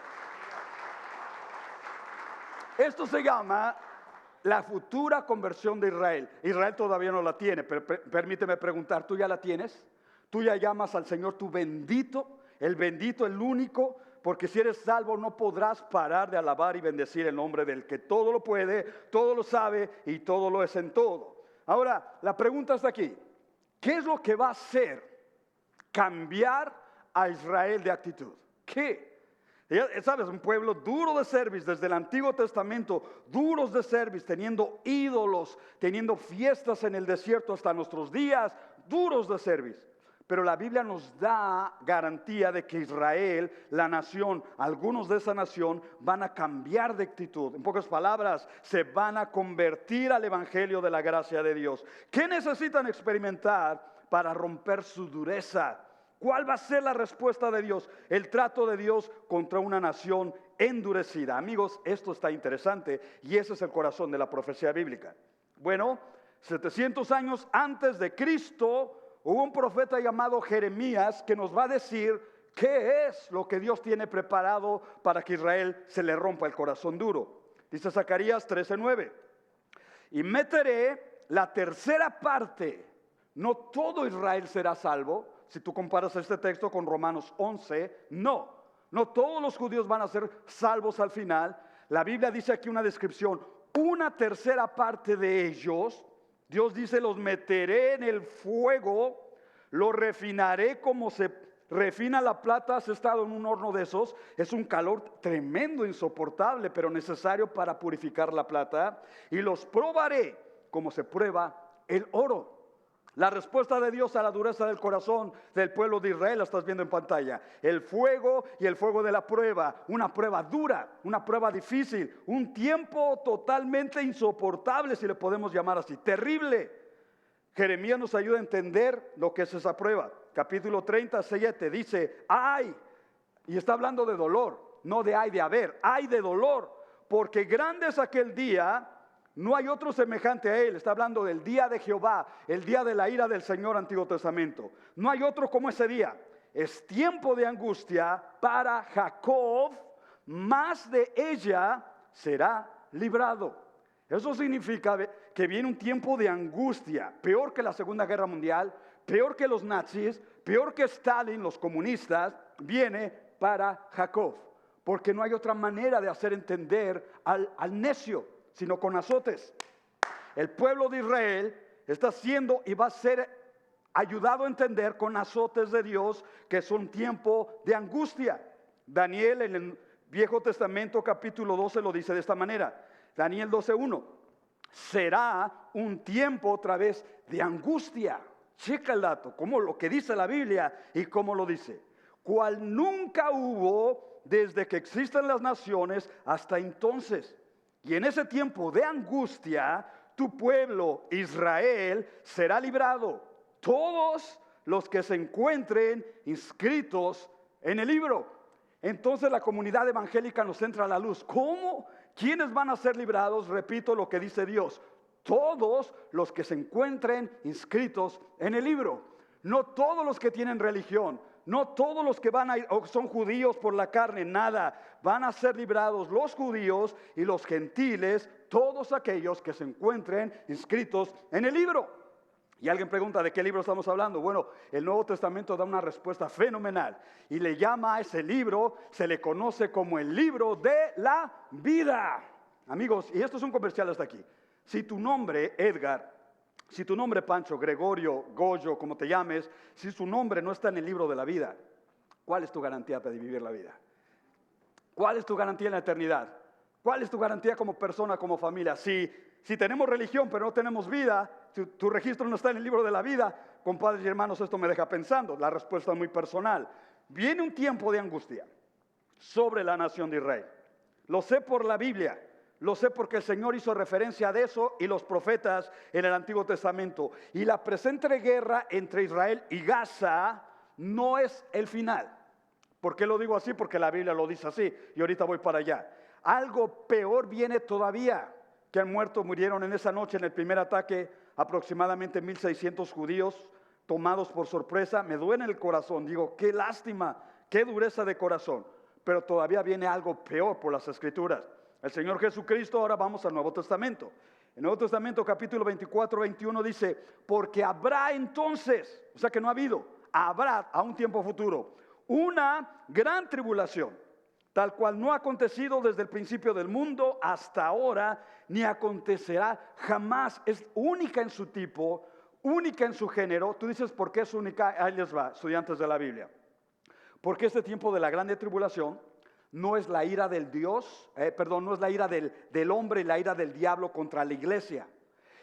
Esto se llama la futura conversión de Israel. Israel todavía no la tiene, pero permíteme preguntar, ¿tú ya la tienes? ¿Tú ya llamas al Señor tu bendito, el único? Porque si eres salvo no podrás parar de alabar y bendecir el nombre del que todo lo puede, todo lo sabe y todo lo es en todo. Ahora, la pregunta está aquí. ¿Qué es lo que va a hacer cambiar a Israel de actitud? ¿Qué? ¿Sabes? Un pueblo duro de cerviz desde el Antiguo Testamento, duros de cerviz, teniendo ídolos, teniendo fiestas en el desierto hasta nuestros días, duros de cerviz. Pero la Biblia nos da garantía de que Israel, la nación, algunos de esa nación van a cambiar de actitud. En pocas palabras, se van a convertir al evangelio de la gracia de Dios. ¿Qué necesitan experimentar para romper su dureza? ¿Cuál va a ser la respuesta de Dios? El trato de Dios contra una nación endurecida. Amigos, esto está interesante y ese es el corazón de la profecía bíblica. Bueno, 700 años antes de Cristo, hubo un profeta llamado Jeremías que nos va a decir qué es lo que Dios tiene preparado para que Israel se le rompa el corazón duro. Dice Zacarías 13:9. Y meteré la tercera parte, no todo Israel será salvo. Si tú comparas este texto con Romanos 11, no todos los judíos van a ser salvos al final. La Biblia dice aquí una descripción, una tercera parte de ellos, Dios dice, los meteré en el fuego, los refinaré como se refina la plata. Has estado en un horno de esos, es un calor tremendo, insoportable, pero necesario para purificar la plata, y los probaré como se prueba el oro. La respuesta de Dios a la dureza del corazón del pueblo de Israel la estás viendo en pantalla. El fuego y el fuego de la prueba. Una prueba dura, una prueba difícil. Un tiempo totalmente insoportable, si le podemos llamar así. Terrible. Jeremías nos ayuda a entender lo que es esa prueba. Capítulo 37 dice, ¡ay! Y está hablando de dolor, no de ay de haber. ¡Ay de dolor! Porque grande es aquel día. No hay otro semejante a él. Está hablando del día de Jehová, el día de la ira del Señor, Antiguo Testamento. No hay otro como ese día. Es tiempo de angustia para Jacob, más de ella será librado. Eso significa que viene un tiempo de angustia, peor que la Segunda Guerra Mundial, peor que los nazis, peor que Stalin, los comunistas, viene para Jacob. Porque no hay otra manera de hacer entender al necio, sino con azotes. El pueblo de Israel está siendo y va a ser ayudado a entender con azotes de Dios, que es un tiempo de angustia. Daniel en el Viejo Testamento capítulo 12 lo dice de esta manera. Daniel 12:1. Será un tiempo otra vez de angustia. Checa el dato, como lo que dice la Biblia y cómo lo dice. Cual nunca hubo desde que existen las naciones hasta entonces. Y en ese tiempo de angustia, tu pueblo Israel será librado. Todos los que se encuentren inscritos en el libro. Entonces la comunidad evangélica nos entra a la luz. ¿Cómo? ¿Quiénes van a ser librados? Repito lo que dice Dios. Todos los que se encuentren inscritos en el libro. No todos los que tienen religión. No todos los que van a ir, o son judíos por la carne, nada. Van a ser librados los judíos y los gentiles, todos aquellos que se encuentren inscritos en el libro. Y alguien pregunta, ¿de qué libro estamos hablando? Bueno, el Nuevo Testamento da una respuesta fenomenal. Y le llama a ese libro, se le conoce como el libro de la vida. Amigos, y esto es un comercial hasta aquí. Si tu nombre, Edgar, si tu nombre, Pancho, Gregorio, Goyo, como te llames, si su nombre no está en el libro de la vida, ¿cuál es tu garantía de vivir la vida? ¿Cuál es tu garantía en la eternidad? ¿Cuál es tu garantía como persona, como familia? Si tenemos religión pero no tenemos vida, si tu registro no está en el libro de la vida, compadres y hermanos, esto me deja pensando. La respuesta es muy personal. Viene un tiempo de angustia sobre la nación de Israel. Lo sé por la Biblia. Lo sé porque el Señor hizo referencia de eso y los profetas en el Antiguo Testamento. Y la presente guerra entre Israel y Gaza no es el final. ¿Por qué lo digo así? Porque la Biblia lo dice así y ahorita voy para allá. Algo peor viene todavía, que murieron en esa noche en el primer ataque aproximadamente 1,600 judíos tomados por sorpresa. Me duele en el corazón, digo, qué lástima, qué dureza de corazón. Pero todavía viene algo peor por las Escrituras. El Señor Jesucristo, ahora vamos al Nuevo Testamento. El Nuevo Testamento capítulo 24, 21 dice, porque habrá entonces, o sea que no ha habido, habrá a un tiempo futuro, una gran tribulación, tal cual no ha acontecido desde el principio del mundo hasta ahora, ni acontecerá jamás. Es única en su tipo, única en su género. Tú dices, ¿por qué es única? Ahí les va, estudiantes de la Biblia. Porque este tiempo de la grande tribulación no es la ira del Dios, no es la ira del hombre y la ira del diablo contra la iglesia.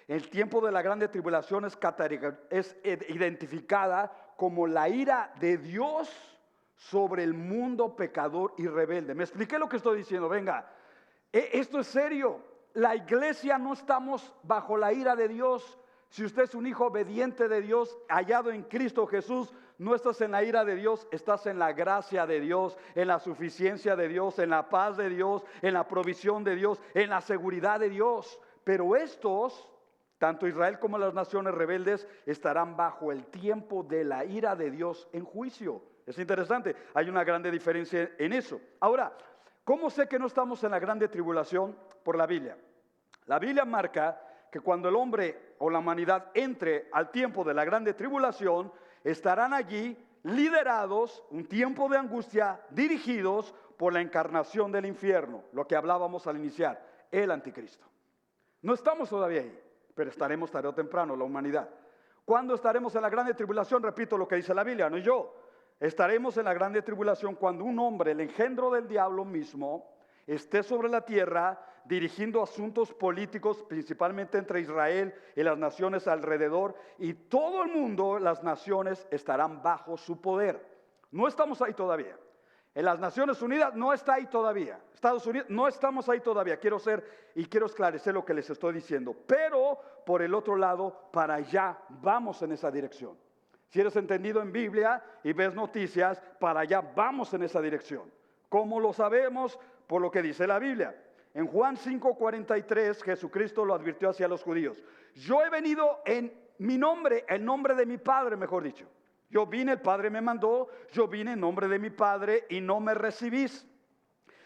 El tiempo de la grande tribulación es identificada como la ira de Dios sobre el mundo pecador y rebelde. ¿Me expliqué lo que estoy diciendo? Venga, esto es serio. La iglesia no estamos bajo la ira de Dios. Si usted es un hijo obediente de Dios, hallado en Cristo Jesús, no estás en la ira de Dios, estás en la gracia de Dios, en la suficiencia de Dios, en la paz de Dios, en la provisión de Dios, en la seguridad de Dios. Pero estos, tanto Israel como las naciones rebeldes, estarán bajo el tiempo de la ira de Dios en juicio. Es interesante, hay una grande diferencia en eso. Ahora, ¿cómo sé que no estamos en la grande tribulación? Por la Biblia. La Biblia marca que cuando el hombre o la humanidad entre al tiempo de la grande tribulación, estarán allí liderados, un tiempo de angustia, dirigidos por la encarnación del infierno, lo que hablábamos al iniciar, el anticristo. No estamos todavía ahí, pero estaremos tarde o temprano, la humanidad. ¿Cuándo estaremos en la grande tribulación? Repito lo que dice la Biblia, no yo. Estaremos en la grande tribulación cuando un hombre, el engendro del diablo mismo, esté sobre la tierra dirigiendo asuntos políticos, principalmente entre Israel y las naciones alrededor, y todo el mundo, las naciones, estarán bajo su poder. No estamos ahí todavía. En las Naciones Unidas no está ahí todavía. Estados Unidos no estamos ahí todavía. Quiero esclarecer lo que les estoy diciendo. Pero por el otro lado, para allá vamos en esa dirección. Si eres entendido en Biblia y ves noticias, para allá vamos en esa dirección. ¿Cómo lo sabemos? Por lo que dice la Biblia. En Juan 5:43, Jesucristo lo advirtió hacia los judíos. Yo he venido en mi nombre, el nombre de mi Padre, mejor dicho. Yo vine, el Padre me mandó, yo vine en nombre de mi Padre y no me recibís.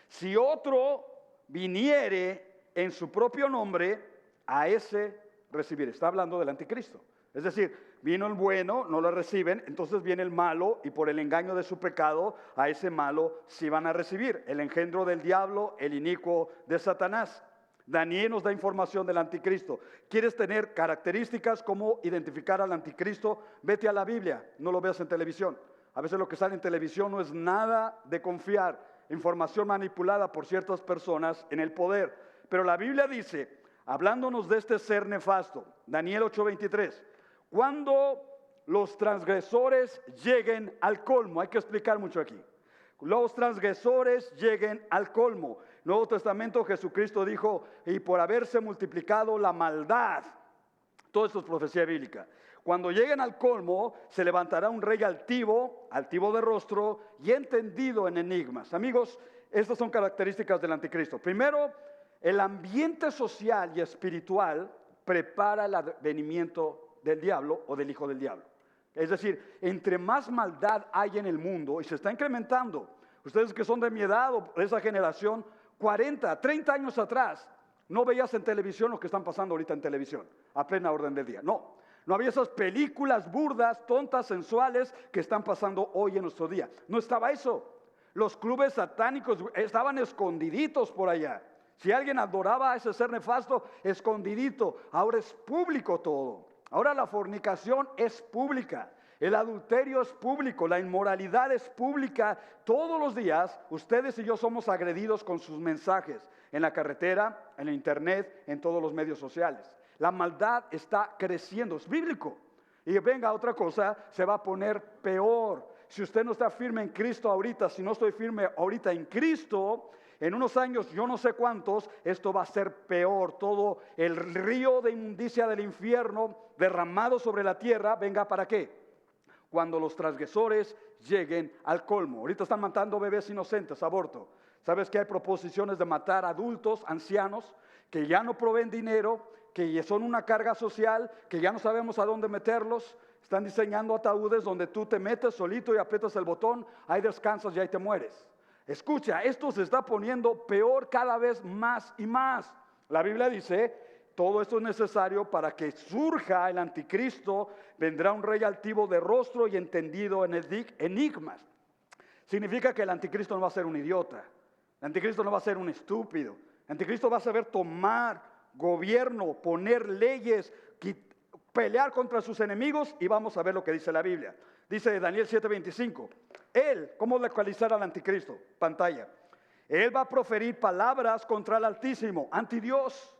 Si otro viniere en su propio nombre, a ese recibiré. Está hablando del anticristo. Es decir, vino el bueno, no lo reciben, entonces viene el malo y por el engaño de su pecado, a ese malo sí van a recibir. El engendro del diablo, el inicuo de Satanás. Daniel nos da información del anticristo. ¿Quieres tener características cómo identificar al anticristo? Vete a la Biblia, no lo veas en televisión. A veces lo que sale en televisión no es nada de confiar, información manipulada por ciertas personas en el poder. Pero la Biblia dice, hablándonos de este ser nefasto, Daniel 8:23, cuando los transgresores lleguen al colmo, hay que explicar mucho aquí. Los transgresores lleguen al colmo. Nuevo Testamento, Jesucristo dijo, y por haberse multiplicado la maldad. Todo esto es profecía bíblica. Cuando lleguen al colmo, se levantará un rey altivo de rostro y entendido en enigmas. Amigos, estas son características del anticristo. Primero, el ambiente social y espiritual prepara el advenimiento del diablo o del hijo del diablo. Es decir, entre más maldad hay en el mundo, y se está incrementando, ustedes que son de mi edad o de esa generación, 40, 30 años atrás, no veías en televisión lo que están pasando ahorita en televisión, a plena orden del día. No había esas películas burdas, tontas, sensuales que están pasando hoy en nuestro día. No estaba eso. Los clubes satánicos estaban escondiditos por allá. Si alguien adoraba a ese ser nefasto, escondidito, ahora es público todo. Ahora la fornicación es pública, el adulterio es público, la inmoralidad es pública. Todos los días ustedes y yo somos agredidos con sus mensajes en la carretera, en el internet, en todos los medios sociales. La maldad está creciendo, es bíblico. Y venga, otra cosa, se va a poner peor. Si usted no está firme en Cristo ahorita, si no estoy firme ahorita en Cristo, en unos años, yo no sé cuántos, esto va a ser peor. Todo el río de inmundicia del infierno derramado sobre la tierra, venga, ¿para qué? Cuando los transgresores lleguen al colmo. Ahorita están matando bebés inocentes, aborto. ¿Sabes que hay proposiciones de matar adultos, ancianos, que ya no proveen dinero, que son una carga social, que ya no sabemos a dónde meterlos? Están diseñando ataúdes donde tú te metes solito y aprietas el botón, ahí descansas y ahí te mueres. Escucha, esto se está poniendo peor cada vez más y más. La Biblia dice, todo esto es necesario para que surja el anticristo, vendrá un rey altivo de rostro y entendido en enigmas. Significa que el anticristo no va a ser un idiota, el anticristo no va a ser un estúpido, el anticristo va a saber tomar gobierno, poner leyes, pelear contra sus enemigos, y vamos a ver lo que dice la Biblia. Dice Daniel 7:25, él, ¿cómo localizar al anticristo? Pantalla. Él va a proferir palabras contra el Altísimo, anti Dios,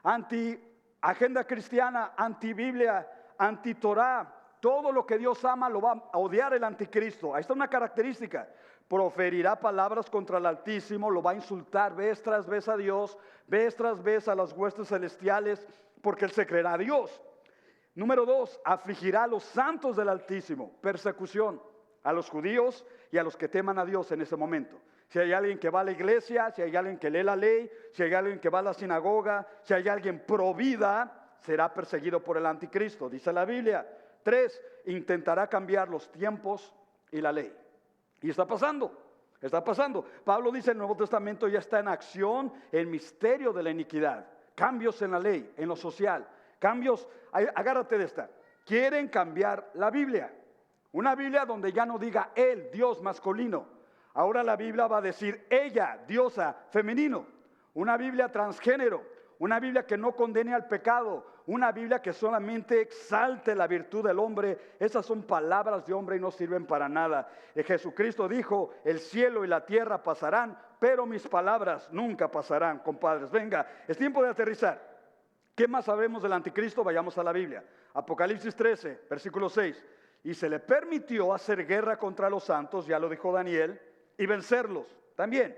anti agenda cristiana, anti Biblia, anti Torah. Todo lo que Dios ama lo va a odiar el anticristo. Ahí está una característica. Proferirá palabras contra el Altísimo, lo va a insultar vez tras vez a Dios, vez tras vez a las huestes celestiales, porque él se creerá a Dios. Número 2, afligirá a los santos del Altísimo, persecución a los judíos y a los que teman a Dios en ese momento. Si hay alguien que va a la iglesia, si hay alguien que lee la ley, si hay alguien que va a la sinagoga, si hay alguien pro vida, será perseguido por el anticristo, dice la Biblia. 3, intentará cambiar los tiempos y la ley. Y está pasando. Pablo dice en el Nuevo Testamento ya está en acción el misterio de la iniquidad. Cambios en la ley, en lo social. Cambios, agárrate de esta. Quieren cambiar la Biblia. Una Biblia donde ya no diga él, Dios masculino. Ahora la Biblia va a decir ella, diosa, femenino. Una Biblia transgénero. Una Biblia que no condene al pecado. Una Biblia que solamente exalte la virtud del hombre. Esas son palabras de hombre y no sirven para nada. Jesucristo dijo, el cielo y la tierra pasarán, pero mis palabras nunca pasarán, compadres. Venga, es tiempo de aterrizar. ¿Qué más sabemos del anticristo? Vayamos a la Biblia. Apocalipsis 13, versículo 6. Y se le permitió hacer guerra contra los santos, ya lo dijo Daniel, y vencerlos también.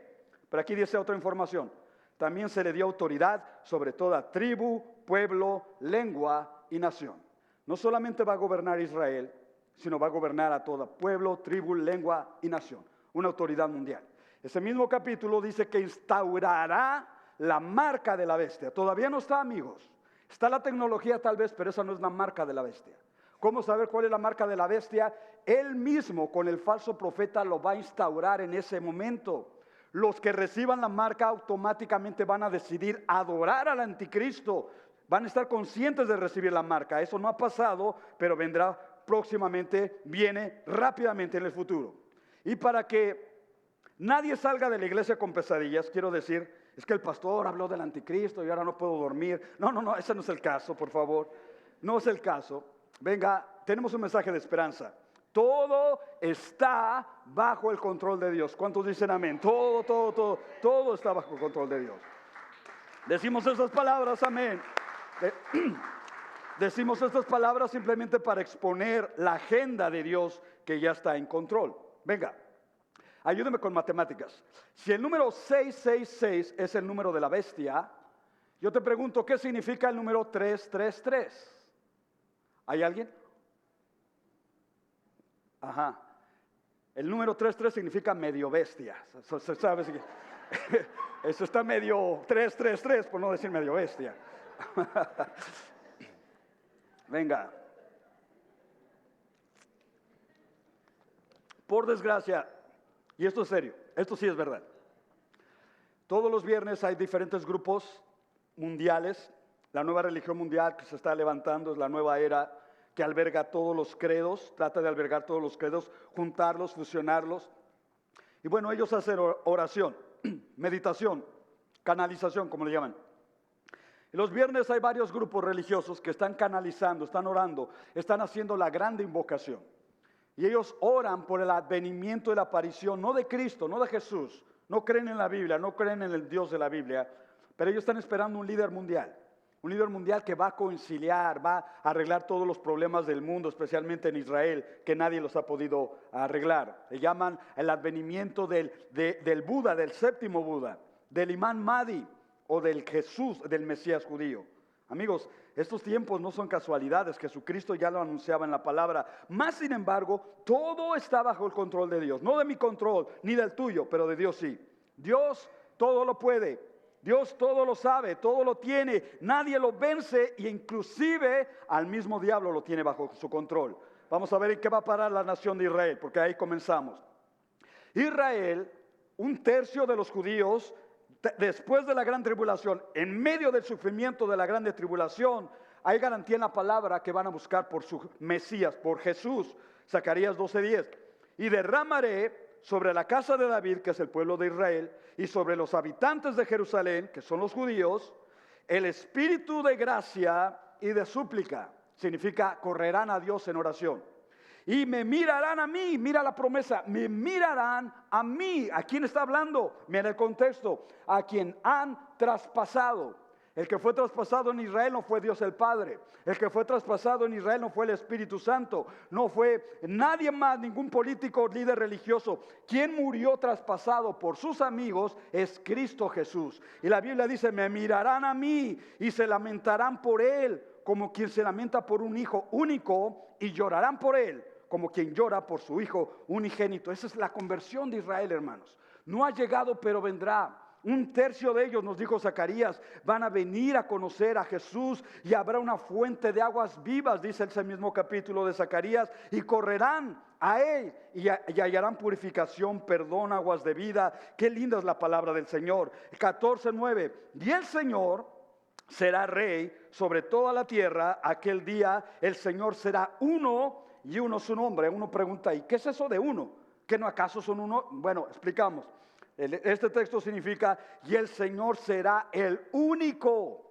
Pero aquí dice otra información. También se le dio autoridad sobre toda tribu, pueblo, lengua y nación. No solamente va a gobernar Israel, sino va a gobernar a todo pueblo, tribu, lengua y nación. Una autoridad mundial. Ese mismo capítulo dice que instaurará la marca de la bestia. Todavía no está, amigos. Está la tecnología tal vez, pero esa no es la marca de la bestia. ¿Cómo saber cuál es la marca de la bestia? Él mismo con el falso profeta lo va a instaurar en ese momento. Los que reciban la marca automáticamente van a decidir adorar al anticristo. Van a estar conscientes de recibir la marca. Eso no ha pasado, pero vendrá próximamente, viene rápidamente en el futuro. Y para que nadie salga de la iglesia con pesadillas, quiero decir, es que el pastor habló del anticristo y ahora no puedo dormir. No, ese no es el caso, por favor. No es el caso. Venga, tenemos un mensaje de esperanza. Todo está bajo el control de Dios. ¿Cuántos dicen amén? Todo está bajo el control de Dios. Decimos estas palabras, amén. Decimos estas palabras simplemente para exponer la agenda de Dios que ya está en control. Venga, ayúdeme con matemáticas. Si el número 666 es el número de la bestia, yo te pregunto, ¿qué significa el número 333? ¿Hay alguien? Ajá. El número 33 significa medio bestia. ¿Sabes? Eso está medio 333, por no decir medio bestia. Venga. Por desgracia, y esto es serio, esto sí es verdad. Todos los viernes hay diferentes grupos mundiales. La nueva religión mundial que se está levantando es la nueva era que alberga todos los credos, trata de albergar todos los credos, juntarlos, fusionarlos. Y bueno, ellos hacen oración, meditación, canalización, como le llaman. Y los viernes hay varios grupos religiosos que están canalizando, están orando, están haciendo la grande invocación. Y ellos oran por el advenimiento y la aparición, no de Cristo, no de Jesús. No creen en la Biblia, no creen en el Dios de la Biblia, pero ellos están esperando un líder mundial. Un líder mundial que va a conciliar, va a arreglar todos los problemas del mundo, especialmente en Israel, que nadie los ha podido arreglar. Le llaman el advenimiento del Buda, del séptimo Buda, del Imán Mahdi o del Jesús, del Mesías judío. Amigos, estos tiempos no son casualidades, Jesucristo ya lo anunciaba en la palabra. Más sin embargo, todo está bajo el control de Dios. No de mi control, ni del tuyo, pero de Dios sí. Dios todo lo puede. Dios todo lo sabe, todo lo tiene, nadie lo vence e inclusive al mismo diablo lo tiene bajo su control. Vamos a ver en qué va a parar la nación de Israel, porque ahí comenzamos. Israel, un tercio de los judíos, después de la gran tribulación, en medio del sufrimiento de la grande tribulación, hay garantía en la palabra que van a buscar por su Mesías, por Jesús. Zacarías 12:10. Y derramaré sobre la casa de David, que es el pueblo de Israel, y sobre los habitantes de Jerusalén, que son los judíos, el espíritu de gracia y de súplica. Significa correrán a Dios en oración. Y me mirarán a mí, mira la promesa, me mirarán a mí. ¿A quién está hablando? Mira el contexto, a quien han traspasado. El que fue traspasado en Israel no fue Dios el Padre. El que fue traspasado en Israel no fue el Espíritu Santo. No fue nadie más, ningún político o líder religioso. Quien murió traspasado por sus amigos es Cristo Jesús. Y la Biblia dice, me mirarán a mí y se lamentarán por él, como quien se lamenta por un hijo único, y llorarán por él, como quien llora por su hijo unigénito. Esa es la conversión de Israel, hermanos. No ha llegado, pero vendrá. Un tercio de ellos, nos dijo Zacarías, van a venir a conocer a Jesús y habrá una fuente de aguas vivas, dice ese mismo capítulo de Zacarías, y correrán a él y hallarán purificación, perdón, aguas de vida. Qué linda es la palabra del Señor. 14:9. Y el Señor será rey sobre toda la tierra. Aquel día el Señor será uno y uno su nombre. Uno pregunta, ¿y qué es eso de uno? ¿Que no acaso son uno? Bueno, explicamos. Este texto significa, y el Señor será el único,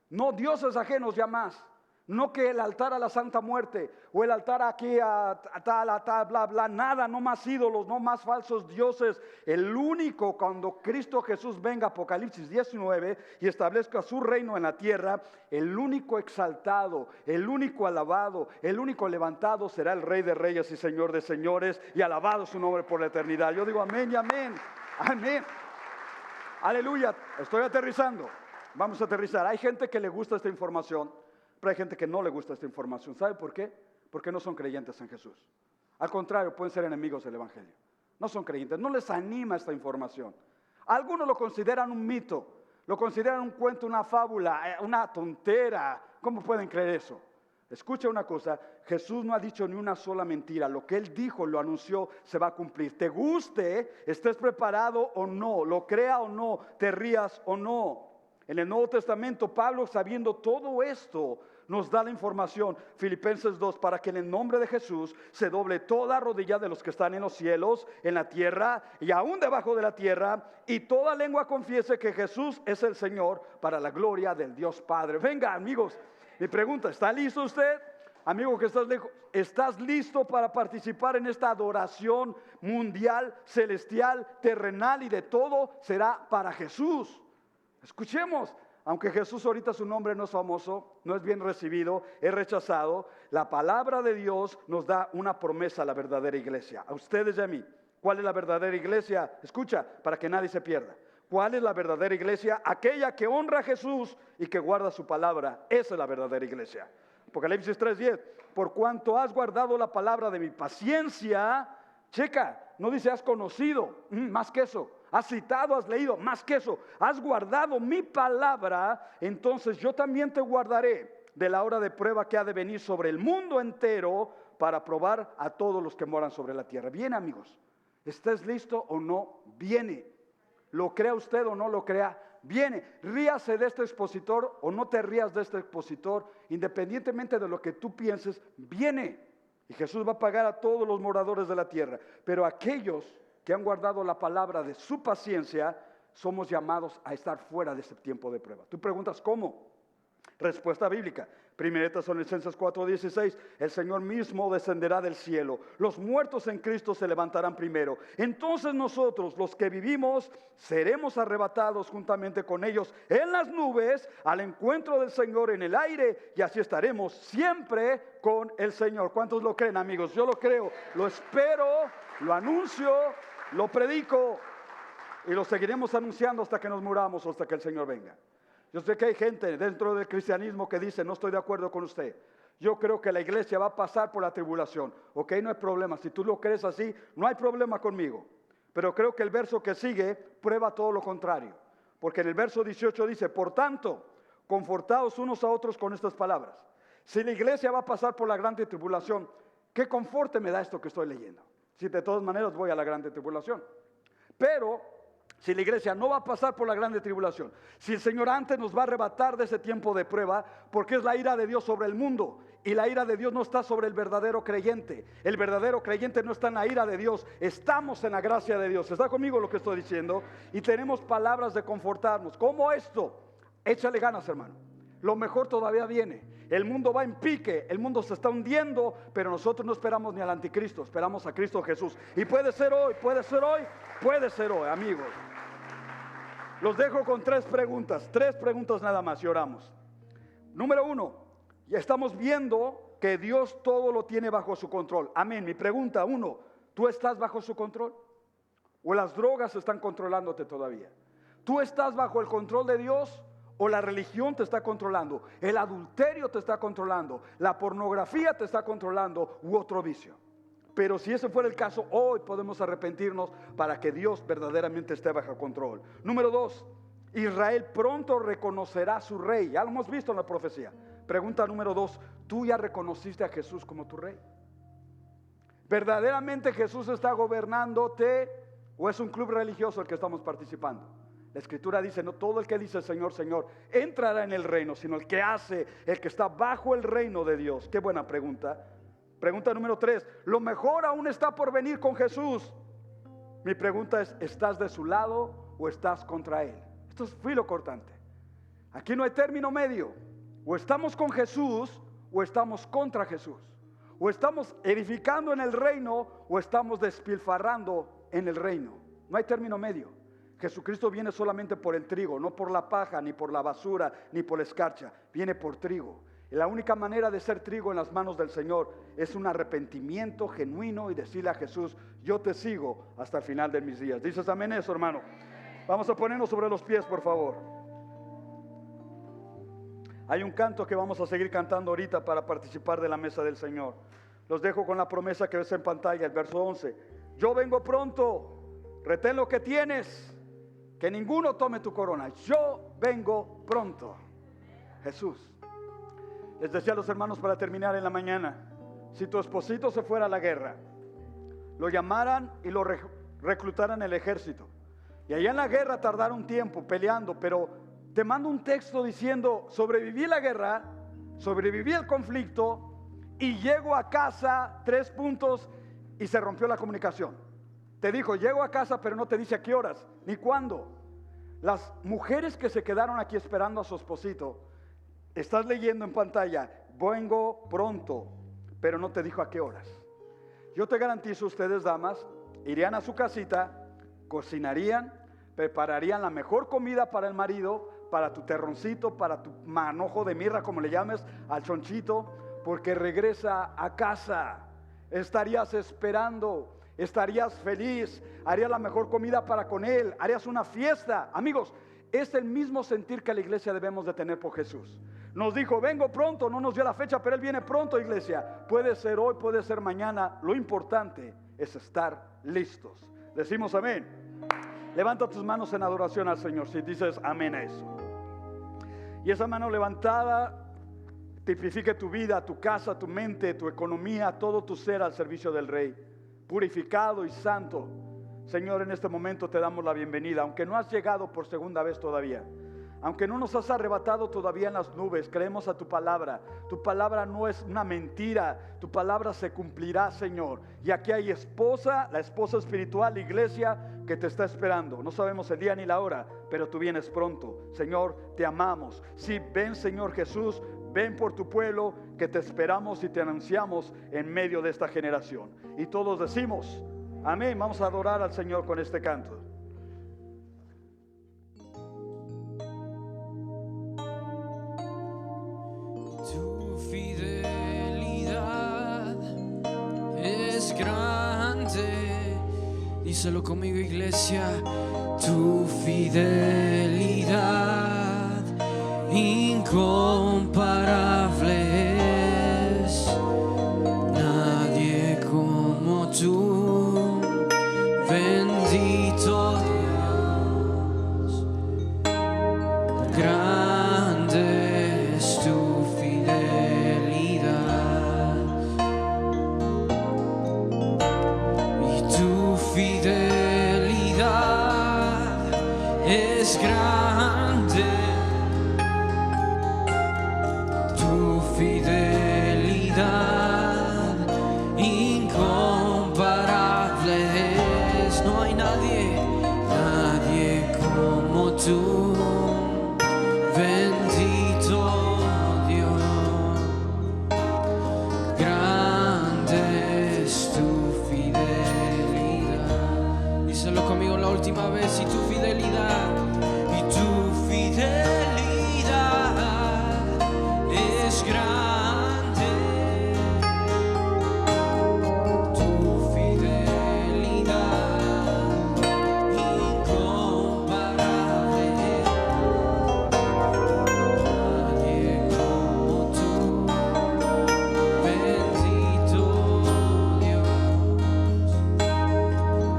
no dioses ajenos ya más, no que el altar a la Santa Muerte, o el altar aquí a tal, bla, bla, nada, no más ídolos, no más falsos dioses. El único, cuando Cristo Jesús venga, Apocalipsis 19, y establezca su reino en la tierra, el único exaltado, el único alabado, el único levantado será el Rey de Reyes y Señor de Señores, y alabado su nombre por la eternidad. Yo digo amén y amén. Amén. Aleluya. Estoy aterrizando. Vamos a aterrizar. Hay gente que le gusta esta información, pero hay gente que no le gusta esta información. ¿Sabe por qué? Porque no son creyentes en Jesús. Al contrario, pueden ser enemigos del Evangelio. No son creyentes. No les anima esta información. Algunos lo consideran un mito, lo consideran un cuento, una fábula, una tontera. ¿Cómo pueden creer eso? Escucha una cosa, Jesús no ha dicho ni una sola mentira. Lo que Él dijo, lo anunció, se va a cumplir. Te guste, estés preparado o no, lo crea o no, te rías o no. En el Nuevo Testamento, Pablo, sabiendo todo esto, nos da la información. Filipenses 2, para que en el nombre de Jesús se doble toda rodilla de los que están en los cielos, en la tierra y aún debajo de la tierra, y toda lengua confiese que Jesús es el Señor, para la gloria del Dios Padre. Venga, amigos. Mi pregunta, ¿está listo usted? Amigo que estás lejos, ¿estás listo para participar en esta adoración mundial, celestial, terrenal y de todo será para Jesús? Escuchemos, aunque Jesús ahorita su nombre no es famoso, no es bien recibido, es rechazado, la palabra de Dios nos da una promesa a la verdadera iglesia, a ustedes y a mí. ¿Cuál es la verdadera iglesia? Escucha, para que nadie se pierda. ¿Cuál es la verdadera iglesia? Aquella que honra a Jesús y que guarda su palabra. Esa es la verdadera iglesia. Apocalipsis 3:10. Por cuanto has guardado la palabra de mi paciencia, checa, no dice has conocido, más que eso. Has citado, has leído, más que eso. Has guardado mi palabra, entonces yo también te guardaré de la hora de prueba que ha de venir sobre el mundo entero para probar a todos los que moran sobre la tierra. Bien, amigos, ¿estés listo o no? Viene. Lo crea usted o no lo crea, viene. Ríase de este expositor o no te rías de este expositor, independientemente de lo que tú pienses, viene. Y Jesús va a pagar a todos los moradores de la tierra. Pero aquellos que han guardado la palabra de su paciencia somos llamados a estar fuera de ese tiempo de prueba. Tú preguntas, ¿cómo? Respuesta bíblica. 1 Tesalonicenses 4:16, el Señor mismo descenderá del cielo. Los muertos en Cristo se levantarán primero. Entonces nosotros, los que vivimos, seremos arrebatados juntamente con ellos en las nubes al encuentro del Señor en el aire, y así estaremos siempre con el Señor. ¿Cuántos lo creen, amigos? Yo lo creo, lo espero, lo anuncio, lo predico y lo seguiremos anunciando hasta que nos muramos o hasta que el Señor venga. Yo sé que hay gente dentro del cristianismo que dice, no estoy de acuerdo con usted. Yo creo que la iglesia va a pasar por la tribulación. Ok, no hay problema. Si tú lo crees así, no hay problema conmigo. Pero creo que el verso que sigue prueba todo lo contrario. Porque en el verso 18 dice, por tanto, confortaos unos a otros con estas palabras. Si la iglesia va a pasar por la grande tribulación, ¿qué conforte me da esto que estoy leyendo? Si de todas maneras voy a la grande tribulación. Pero si la iglesia no va a pasar por la grande tribulación, si el Señor antes nos va a arrebatar de ese tiempo de prueba, porque es la ira de Dios sobre el mundo, y la ira de Dios no está sobre el verdadero creyente. El verdadero creyente no está en la ira de Dios, estamos en la gracia de Dios. ¿Está conmigo lo que estoy diciendo? Y tenemos palabras de confortarnos. ¿Cómo esto? Échale ganas, hermano. Lo mejor todavía viene. El mundo va en pique, el mundo se está hundiendo, pero nosotros no esperamos ni al anticristo, esperamos a Cristo Jesús. Y puede ser hoy, puede ser hoy, puede ser hoy, amigos. Los dejo con tres preguntas nada más y oramos. Número 1, ya estamos viendo que Dios todo lo tiene bajo su control. Amén. Mi pregunta 1, ¿tú estás bajo su control? ¿O las drogas están controlándote todavía? ¿Tú estás bajo el control de Dios? ¿O la religión te está controlando? ¿El adulterio te está controlando? ¿La pornografía te está controlando? ¿U otro vicio? Pero si ese fuera el caso, hoy podemos arrepentirnos para que Dios verdaderamente esté bajo control. Número 2, Israel pronto reconocerá a su rey. Ya lo hemos visto en la profecía. Pregunta número 2, ¿tú ya reconociste a Jesús como tu rey? ¿Verdaderamente Jesús está gobernándote o es un club religioso el que estamos participando? La Escritura dice, no todo el que dice Señor, Señor, entrará en el reino, sino el que hace, el que está bajo el reino de Dios. Qué buena pregunta. Pregunta número 3, ¿lo mejor aún está por venir con Jesús? Mi pregunta es, ¿estás de su lado o estás contra Él? Esto es filo cortante. Aquí no hay término medio. O estamos con Jesús o estamos contra Jesús. O estamos edificando en el reino o estamos despilfarrando en el reino. No hay término medio. Jesucristo viene solamente por el trigo, no por la paja, ni por la basura, ni por la escarcha. Viene por trigo. Y la única manera de ser trigo en las manos del Señor es un arrepentimiento genuino y decirle a Jesús, yo te sigo hasta el final de mis días. ¿Dices amén eso, hermano? Vamos a ponernos sobre los pies, por favor. Hay un canto que vamos a seguir cantando ahorita para participar de la mesa del Señor. Los dejo con la promesa que ves en pantalla, el verso 11. Yo vengo pronto, retén lo que tienes, que ninguno tome tu corona. Yo vengo pronto. Jesús. Les decía a los hermanos para terminar en la mañana, si tu esposito se fuera a la guerra, lo llamaran y lo reclutaran el ejército, y allá en la guerra tardaron un tiempo peleando, pero te mando un texto diciendo, sobreviví la guerra, sobreviví el conflicto, y llego a casa, 3 puntos, y se rompió la comunicación. Te dijo, llego a casa, pero no te dice a qué horas, ni cuándo. Las mujeres que se quedaron aquí esperando a su esposito, estás leyendo en pantalla, vengo pronto, pero no te dijo a qué horas. Yo te garantizo, ustedes damas, irían a su casita, cocinarían, prepararían la mejor comida para el marido, para tu terroncito, para tu manojo de mirra, como le llames, al chonchito, porque regresa a casa. Estarías esperando, estarías feliz, harías la mejor comida para con él, harías una fiesta. Amigos, es el mismo sentir que la iglesia debemos de tener por Jesús. Nos dijo, vengo pronto, no nos dio la fecha, pero Él viene pronto, iglesia. Puede ser hoy, puede ser mañana. Lo importante es estar listos. Decimos amén. Levanta tus manos en adoración al Señor si dices amén a eso. Y esa mano levantada tipifique tu vida, tu casa, tu mente, tu economía, todo tu ser al servicio del Rey, purificado y santo. Señor, en este momento te damos la bienvenida, aunque no has llegado por segunda vez todavía. Aunque no nos has arrebatado todavía en las nubes, creemos a tu palabra. Tu palabra no es una mentira, tu palabra se cumplirá, Señor. Y aquí hay esposa, la esposa espiritual, la iglesia que te está esperando. No sabemos el día ni la hora, pero tú vienes pronto. Señor, te amamos. Sí, ven, Señor Jesús, ven por tu pueblo, que te esperamos y te anunciamos en medio de esta generación. Y todos decimos, amén. Vamos a adorar al Señor con este canto. Tu fidelidad es grande. Díselo conmigo, iglesia. Tu fidelidad incomparable es. Nadie como tú, bendito Dios. Grande es tu fidelidad, y tu fidelidad es grande. Tu fidelidad incomparable es. No hay nadie como tú. Bendito Dios, grande es tu fidelidad. Díselo conmigo la última vez. Y tu fidelidad es grande. Tu fidelidad incomparable. Nadie como tú, bendito Dios.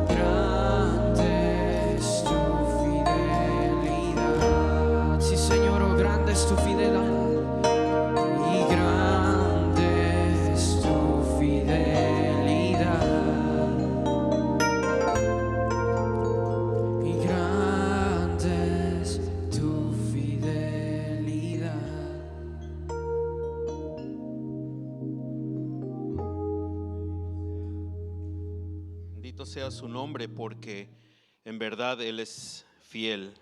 Grande es tu fidelidad. Sí, Señor, oh, grande es tu fidelidad. Y grande es tu fidelidad. Y grande es tu fidelidad. Bendito sea su nombre, porque en verdad Él es fiel.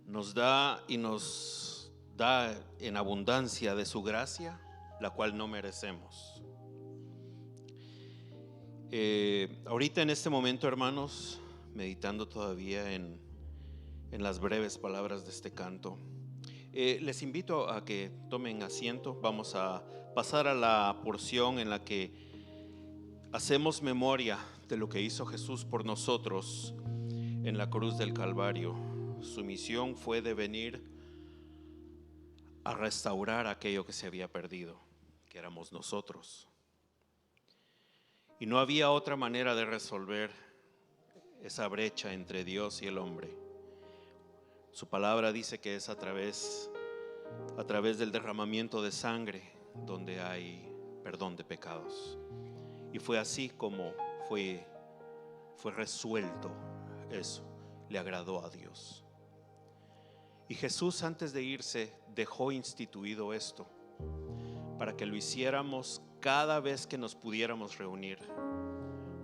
Nos da y nos da en abundancia de su gracia, la cual no merecemos. Ahorita en este momento, hermanos, meditando todavía en las breves palabras de este canto, les invito a que tomen asiento. Vamos a pasar a la porción en la que hacemos memoria de lo que hizo Jesús por nosotros en la cruz del Calvario. Su misión fue de venir a restaurar aquello que se había perdido, que éramos nosotros. Y no había otra manera de resolver esa brecha entre Dios y el hombre. Su palabra dice que es a través del derramamiento de sangre donde hay perdón de pecados. Y fue así como fue resuelto eso. Le agradó a Dios. Y Jesús, antes de irse, dejó instituido esto para que lo hiciéramos cada vez que nos pudiéramos reunir.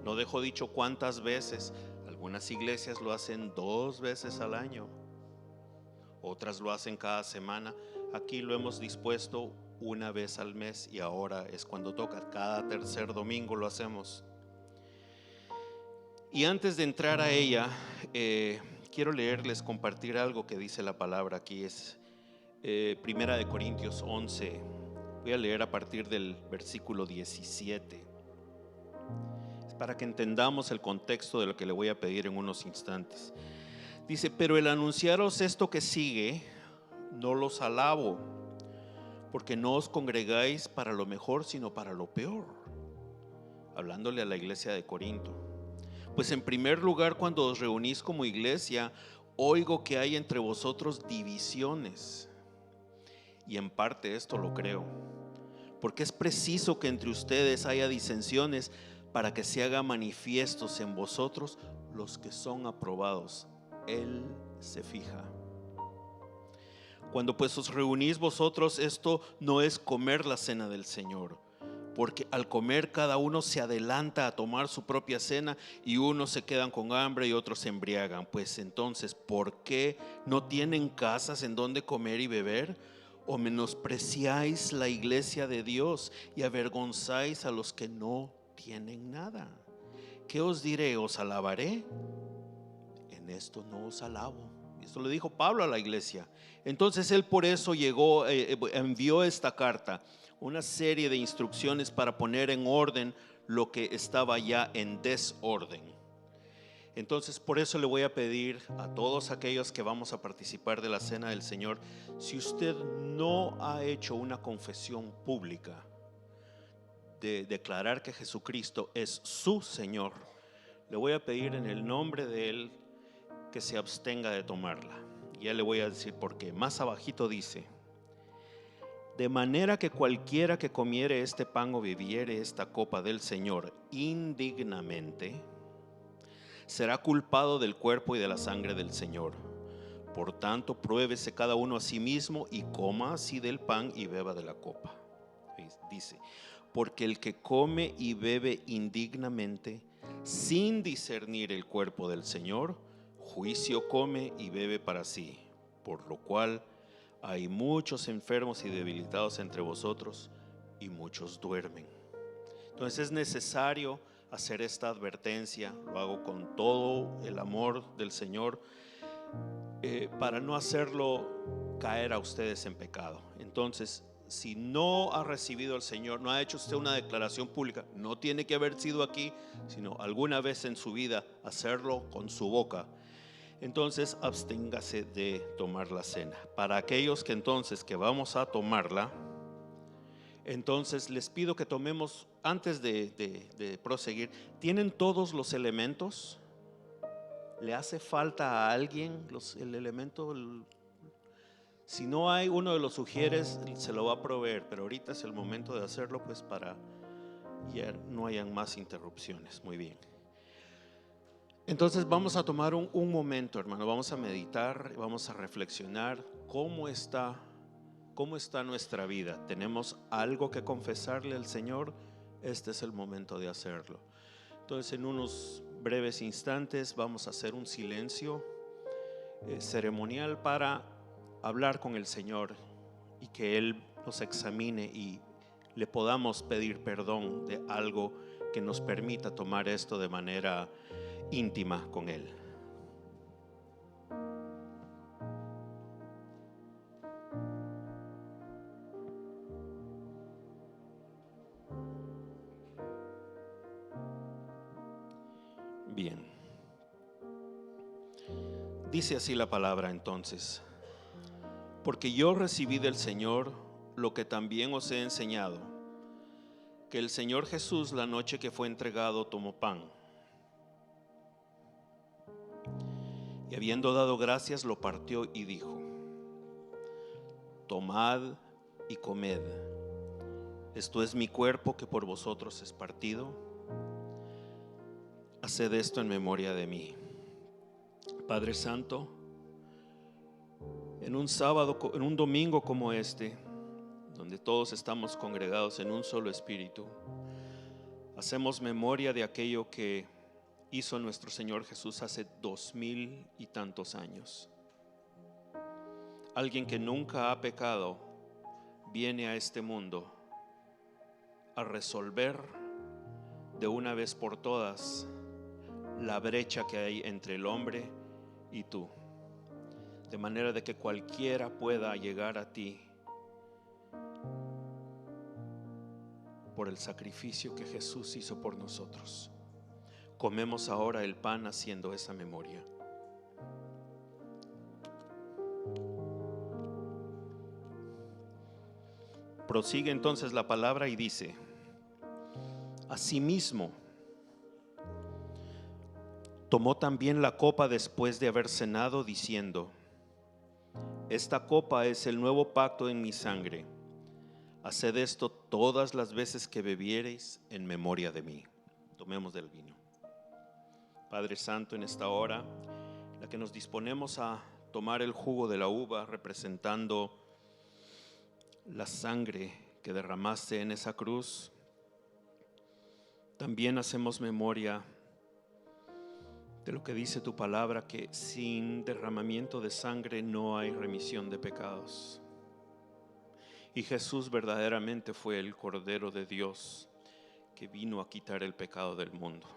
No dejó dicho cuántas veces. Algunas iglesias lo hacen 2 veces al año, otras lo hacen cada semana. Aquí lo hemos dispuesto 1 vez al mes, y ahora es cuando toca. Cada tercer domingo lo hacemos. Y antes de entrar a ella, quiero compartir algo que dice la palabra aquí. Es Primera de Corintios 11. Voy a leer a partir del versículo 17. Es para que entendamos el contexto de lo que le voy a pedir en unos instantes. Dice: pero el anunciaros esto que sigue, no los alabo, porque no os congregáis para lo mejor, sino para lo peor. Hablándole a la iglesia de Corinto. Pues en primer lugar, cuando os reunís como iglesia, oigo que hay entre vosotros divisiones. Y en parte esto lo creo, porque es preciso que entre ustedes haya disensiones, para que se haga manifiestos en vosotros los que son aprobados. Él se fija. Cuando pues os reunís vosotros, esto no es comer la cena del Señor, porque al comer cada uno se adelanta a tomar su propia cena, y unos se quedan con hambre y otros se embriagan. Pues entonces, ¿por qué no tienen casas en donde comer y beber? ¿O menospreciáis la iglesia de Dios y avergonzáis a los que no tienen nada? ¿Qué os diré? ¿Os alabaré? En esto no os alabo. Esto le dijo Pablo a la iglesia. Entonces él por eso envió esta carta, una serie de instrucciones para poner en orden lo que estaba ya en desorden. Entonces por eso le voy a pedir a todos aquellos que vamos a participar de la cena del Señor, si usted no ha hecho una confesión pública de declarar que Jesucristo es su Señor, le voy a pedir en el nombre de Él que se abstenga de tomarla. Ya le voy a decir por qué. Más abajito dice: de manera que cualquiera que comiere este pan o bebiere esta copa del Señor indignamente, será culpado del cuerpo y de la sangre del Señor. Por tanto, pruébese cada uno a sí mismo y coma así del pan y beba de la copa. Dice: porque el que come y bebe indignamente, sin discernir el cuerpo del Señor, juicio come y bebe para sí, por lo cual hay muchos enfermos y debilitados entre vosotros, y muchos duermen. Entonces es necesario hacer esta advertencia. Lo hago con todo el amor del Señor, para no hacerlo caer a ustedes en pecado. Entonces, si no ha recibido al Señor, no ha hecho usted una declaración pública, no tiene que haber sido aquí, sino alguna vez en su vida hacerlo con su boca. Entonces absténgase de tomar la cena. Para aquellos que entonces que vamos a tomarla, entonces les pido que tomemos, antes de proseguir, ¿tienen todos los elementos? ¿Le hace falta a alguien el elemento? Si no hay, uno de los sugieres se lo va a proveer, pero ahorita es el momento de hacerlo, pues para ya no hayan más interrupciones. Muy bien. Entonces vamos a tomar un momento, hermano, vamos a meditar, vamos a reflexionar cómo está nuestra vida. ¿Tenemos algo que confesarle al Señor? Este es el momento de hacerlo. Entonces en unos breves instantes vamos a hacer un silencio ceremonial para hablar con el Señor y que Él nos examine y le podamos pedir perdón de algo que nos permita tomar esto de manera íntima con Él. Bien. Dice así la palabra entonces: porque yo recibí del Señor lo que también os he enseñado, que el Señor Jesús, la noche que fue entregado, tomó pan, y habiendo dado gracias, lo partió y dijo: tomad y comed, esto es mi cuerpo que por vosotros es partido, haced esto en memoria de mí. Padre Santo, en un sábado, en un domingo como este, donde todos estamos congregados en un solo espíritu, hacemos memoria de aquello que hizo nuestro Señor Jesús hace 2000 y tantos años. Alguien que nunca ha pecado viene a este mundo a resolver de una vez por todas la brecha que hay entre el hombre y tú, de manera de que cualquiera pueda llegar a ti por el sacrificio que Jesús hizo por nosotros. Comemos ahora el pan haciendo esa memoria. Prosigue entonces la palabra y dice: asimismo, tomó también la copa después de haber cenado, diciendo: esta copa es el nuevo pacto en mi sangre. Haced esto todas las veces que bebiereis en memoria de mí. Tomemos del vino. Padre Santo, en esta hora, en la que nos disponemos a tomar el jugo de la uva representando la sangre que derramaste en esa cruz, también hacemos memoria de lo que dice tu palabra, que sin derramamiento de sangre no hay remisión de pecados. Y Jesús verdaderamente fue el Cordero de Dios que vino a quitar el pecado del mundo.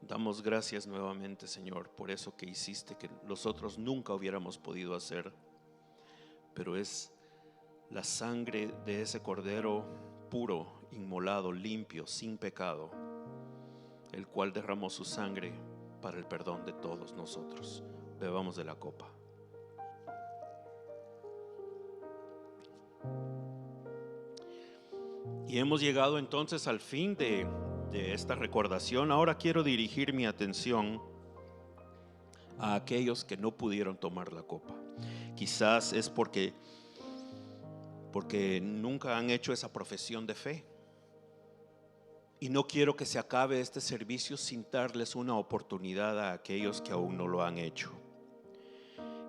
Damos gracias nuevamente, Señor, por eso que hiciste que nosotros nunca hubiéramos podido hacer. Pero es la sangre de ese Cordero puro, inmolado, limpio, sin pecado, el cual derramó su sangre para el perdón de todos nosotros. Bebamos de la copa. Y hemos llegado entonces al fin de esta recordación. Ahora quiero dirigir mi atención a aquellos que no pudieron tomar la copa. Quizás es porque nunca han hecho esa profesión de fe. Y no quiero que se acabe este servicio sin darles una oportunidad a aquellos que aún no lo han hecho.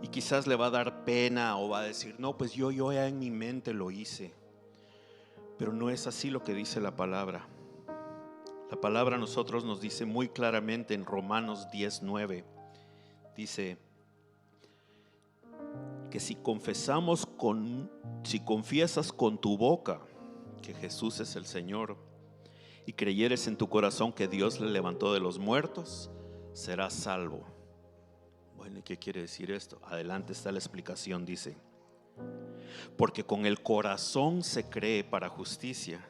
Y quizás le va a dar pena o va a decir, no, pues yo ya en mi mente lo hice. Pero no es así lo que dice la palabra. La palabra a nosotros nos dice muy claramente en Romanos 10:9. Dice que si confiesas con tu boca que Jesús es el Señor y creyeres en tu corazón que Dios le levantó de los muertos, serás salvo. Bueno, ¿y qué quiere decir esto? Adelante está la explicación, dice: porque con el corazón se cree para justicia,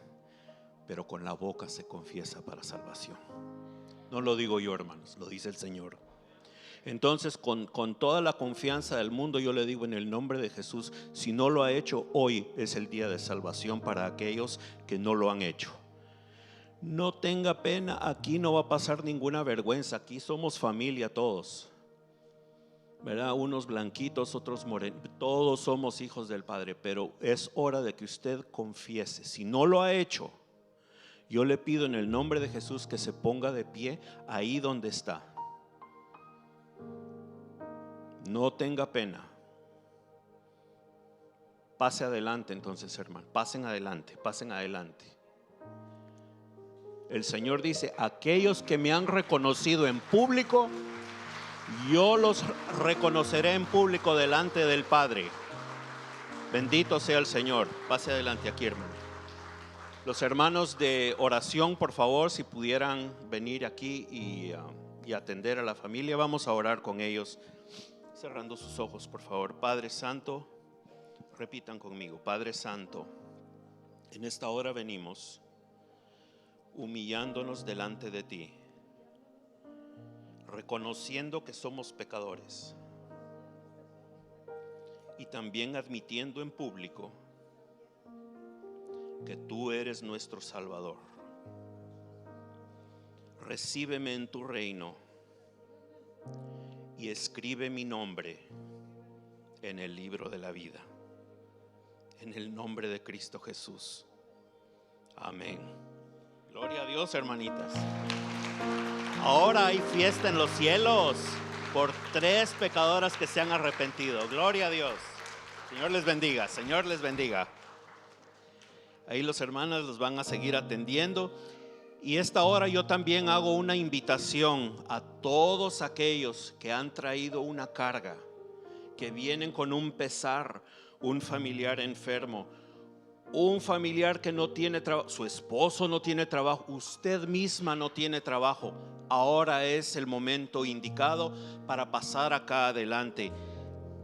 pero con la boca se confiesa para salvación. No lo digo yo, hermanos, lo dice el Señor. Entonces, con toda la confianza del mundo, yo le digo en el nombre de Jesús, si no lo ha hecho, hoy es el día de salvación para aquellos que no lo han hecho. No tenga pena, aquí no va a pasar ninguna vergüenza, aquí somos familia todos, ¿verdad? Unos blanquitos, otros morenos, todos somos hijos del Padre, pero es hora de que usted confiese. Si no lo ha hecho, yo le pido en el nombre de Jesús que se ponga de pie ahí donde está. No tenga pena. Pase adelante entonces, hermano. Pasen adelante, pasen adelante. El Señor dice: aquellos que me han reconocido en público, yo los reconoceré en público delante del Padre. Bendito sea el Señor. Pase adelante aquí, hermano. Los hermanos de oración, por favor, si pudieran venir aquí y atender a la familia, vamos a orar con ellos. Cerrando sus ojos, por favor. Padre Santo, repitan conmigo: Padre Santo, en esta hora venimos humillándonos delante de ti, reconociendo que somos pecadores y también admitiendo en público que tú eres nuestro Salvador. Recíbeme en tu reino y escribe mi nombre en el libro de la vida. En el nombre de Cristo Jesús. Amén. Gloria a Dios, hermanitas. Ahora hay fiesta en los cielos por 3 pecadoras que se han arrepentido. Gloria a Dios. Señor les bendiga, Señor les bendiga. Ahí los hermanos los van a seguir atendiendo. Y esta hora yo también hago una invitación a todos aquellos que han traído una carga, que vienen con un pesar, un familiar enfermo, un familiar que no tiene trabajo, su esposo no tiene trabajo, usted misma no tiene trabajo. Ahora es el momento indicado para pasar acá adelante.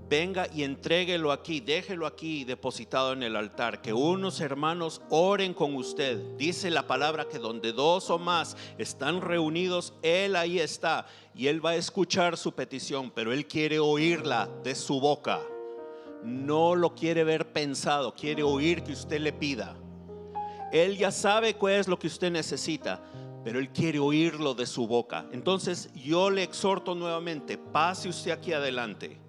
Venga y entréguelo aquí, déjelo aquí depositado en el altar, que unos hermanos oren con usted. Dice la palabra que donde 2 o más están reunidos, Él ahí está, y Él va a escuchar su petición, pero Él quiere oírla de su boca. No lo quiere ver pensado, quiere oír que usted le pida. Él ya sabe cuál es lo que usted necesita, pero Él quiere oírlo de su boca. Entonces yo le exhorto nuevamente, pase usted aquí adelante.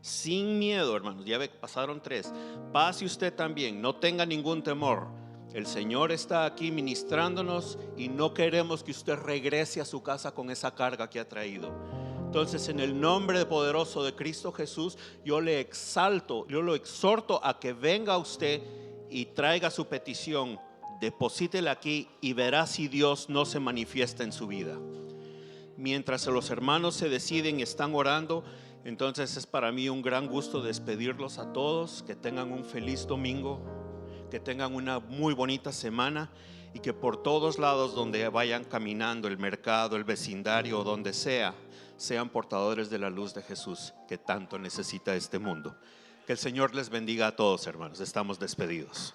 Sin miedo, hermanos, ya ve, pasaron 3. Pase usted también, no tenga ningún temor. El Señor está aquí ministrándonos y no queremos que usted regrese a su casa con esa carga que ha traído. Entonces, en el nombre poderoso de Cristo Jesús, yo le exalto, yo lo exhorto a que venga usted y traiga su petición, deposítela aquí y verá si Dios no se manifiesta en su vida. Mientras los hermanos se deciden y están orando, entonces es para mí un gran gusto despedirlos a todos. Que tengan un feliz domingo, que tengan una muy bonita semana y que por todos lados donde vayan caminando, el mercado, el vecindario, donde sea, sean portadores de la luz de Jesús que tanto necesita este mundo. Que el Señor les bendiga a todos, hermanos. Estamos despedidos.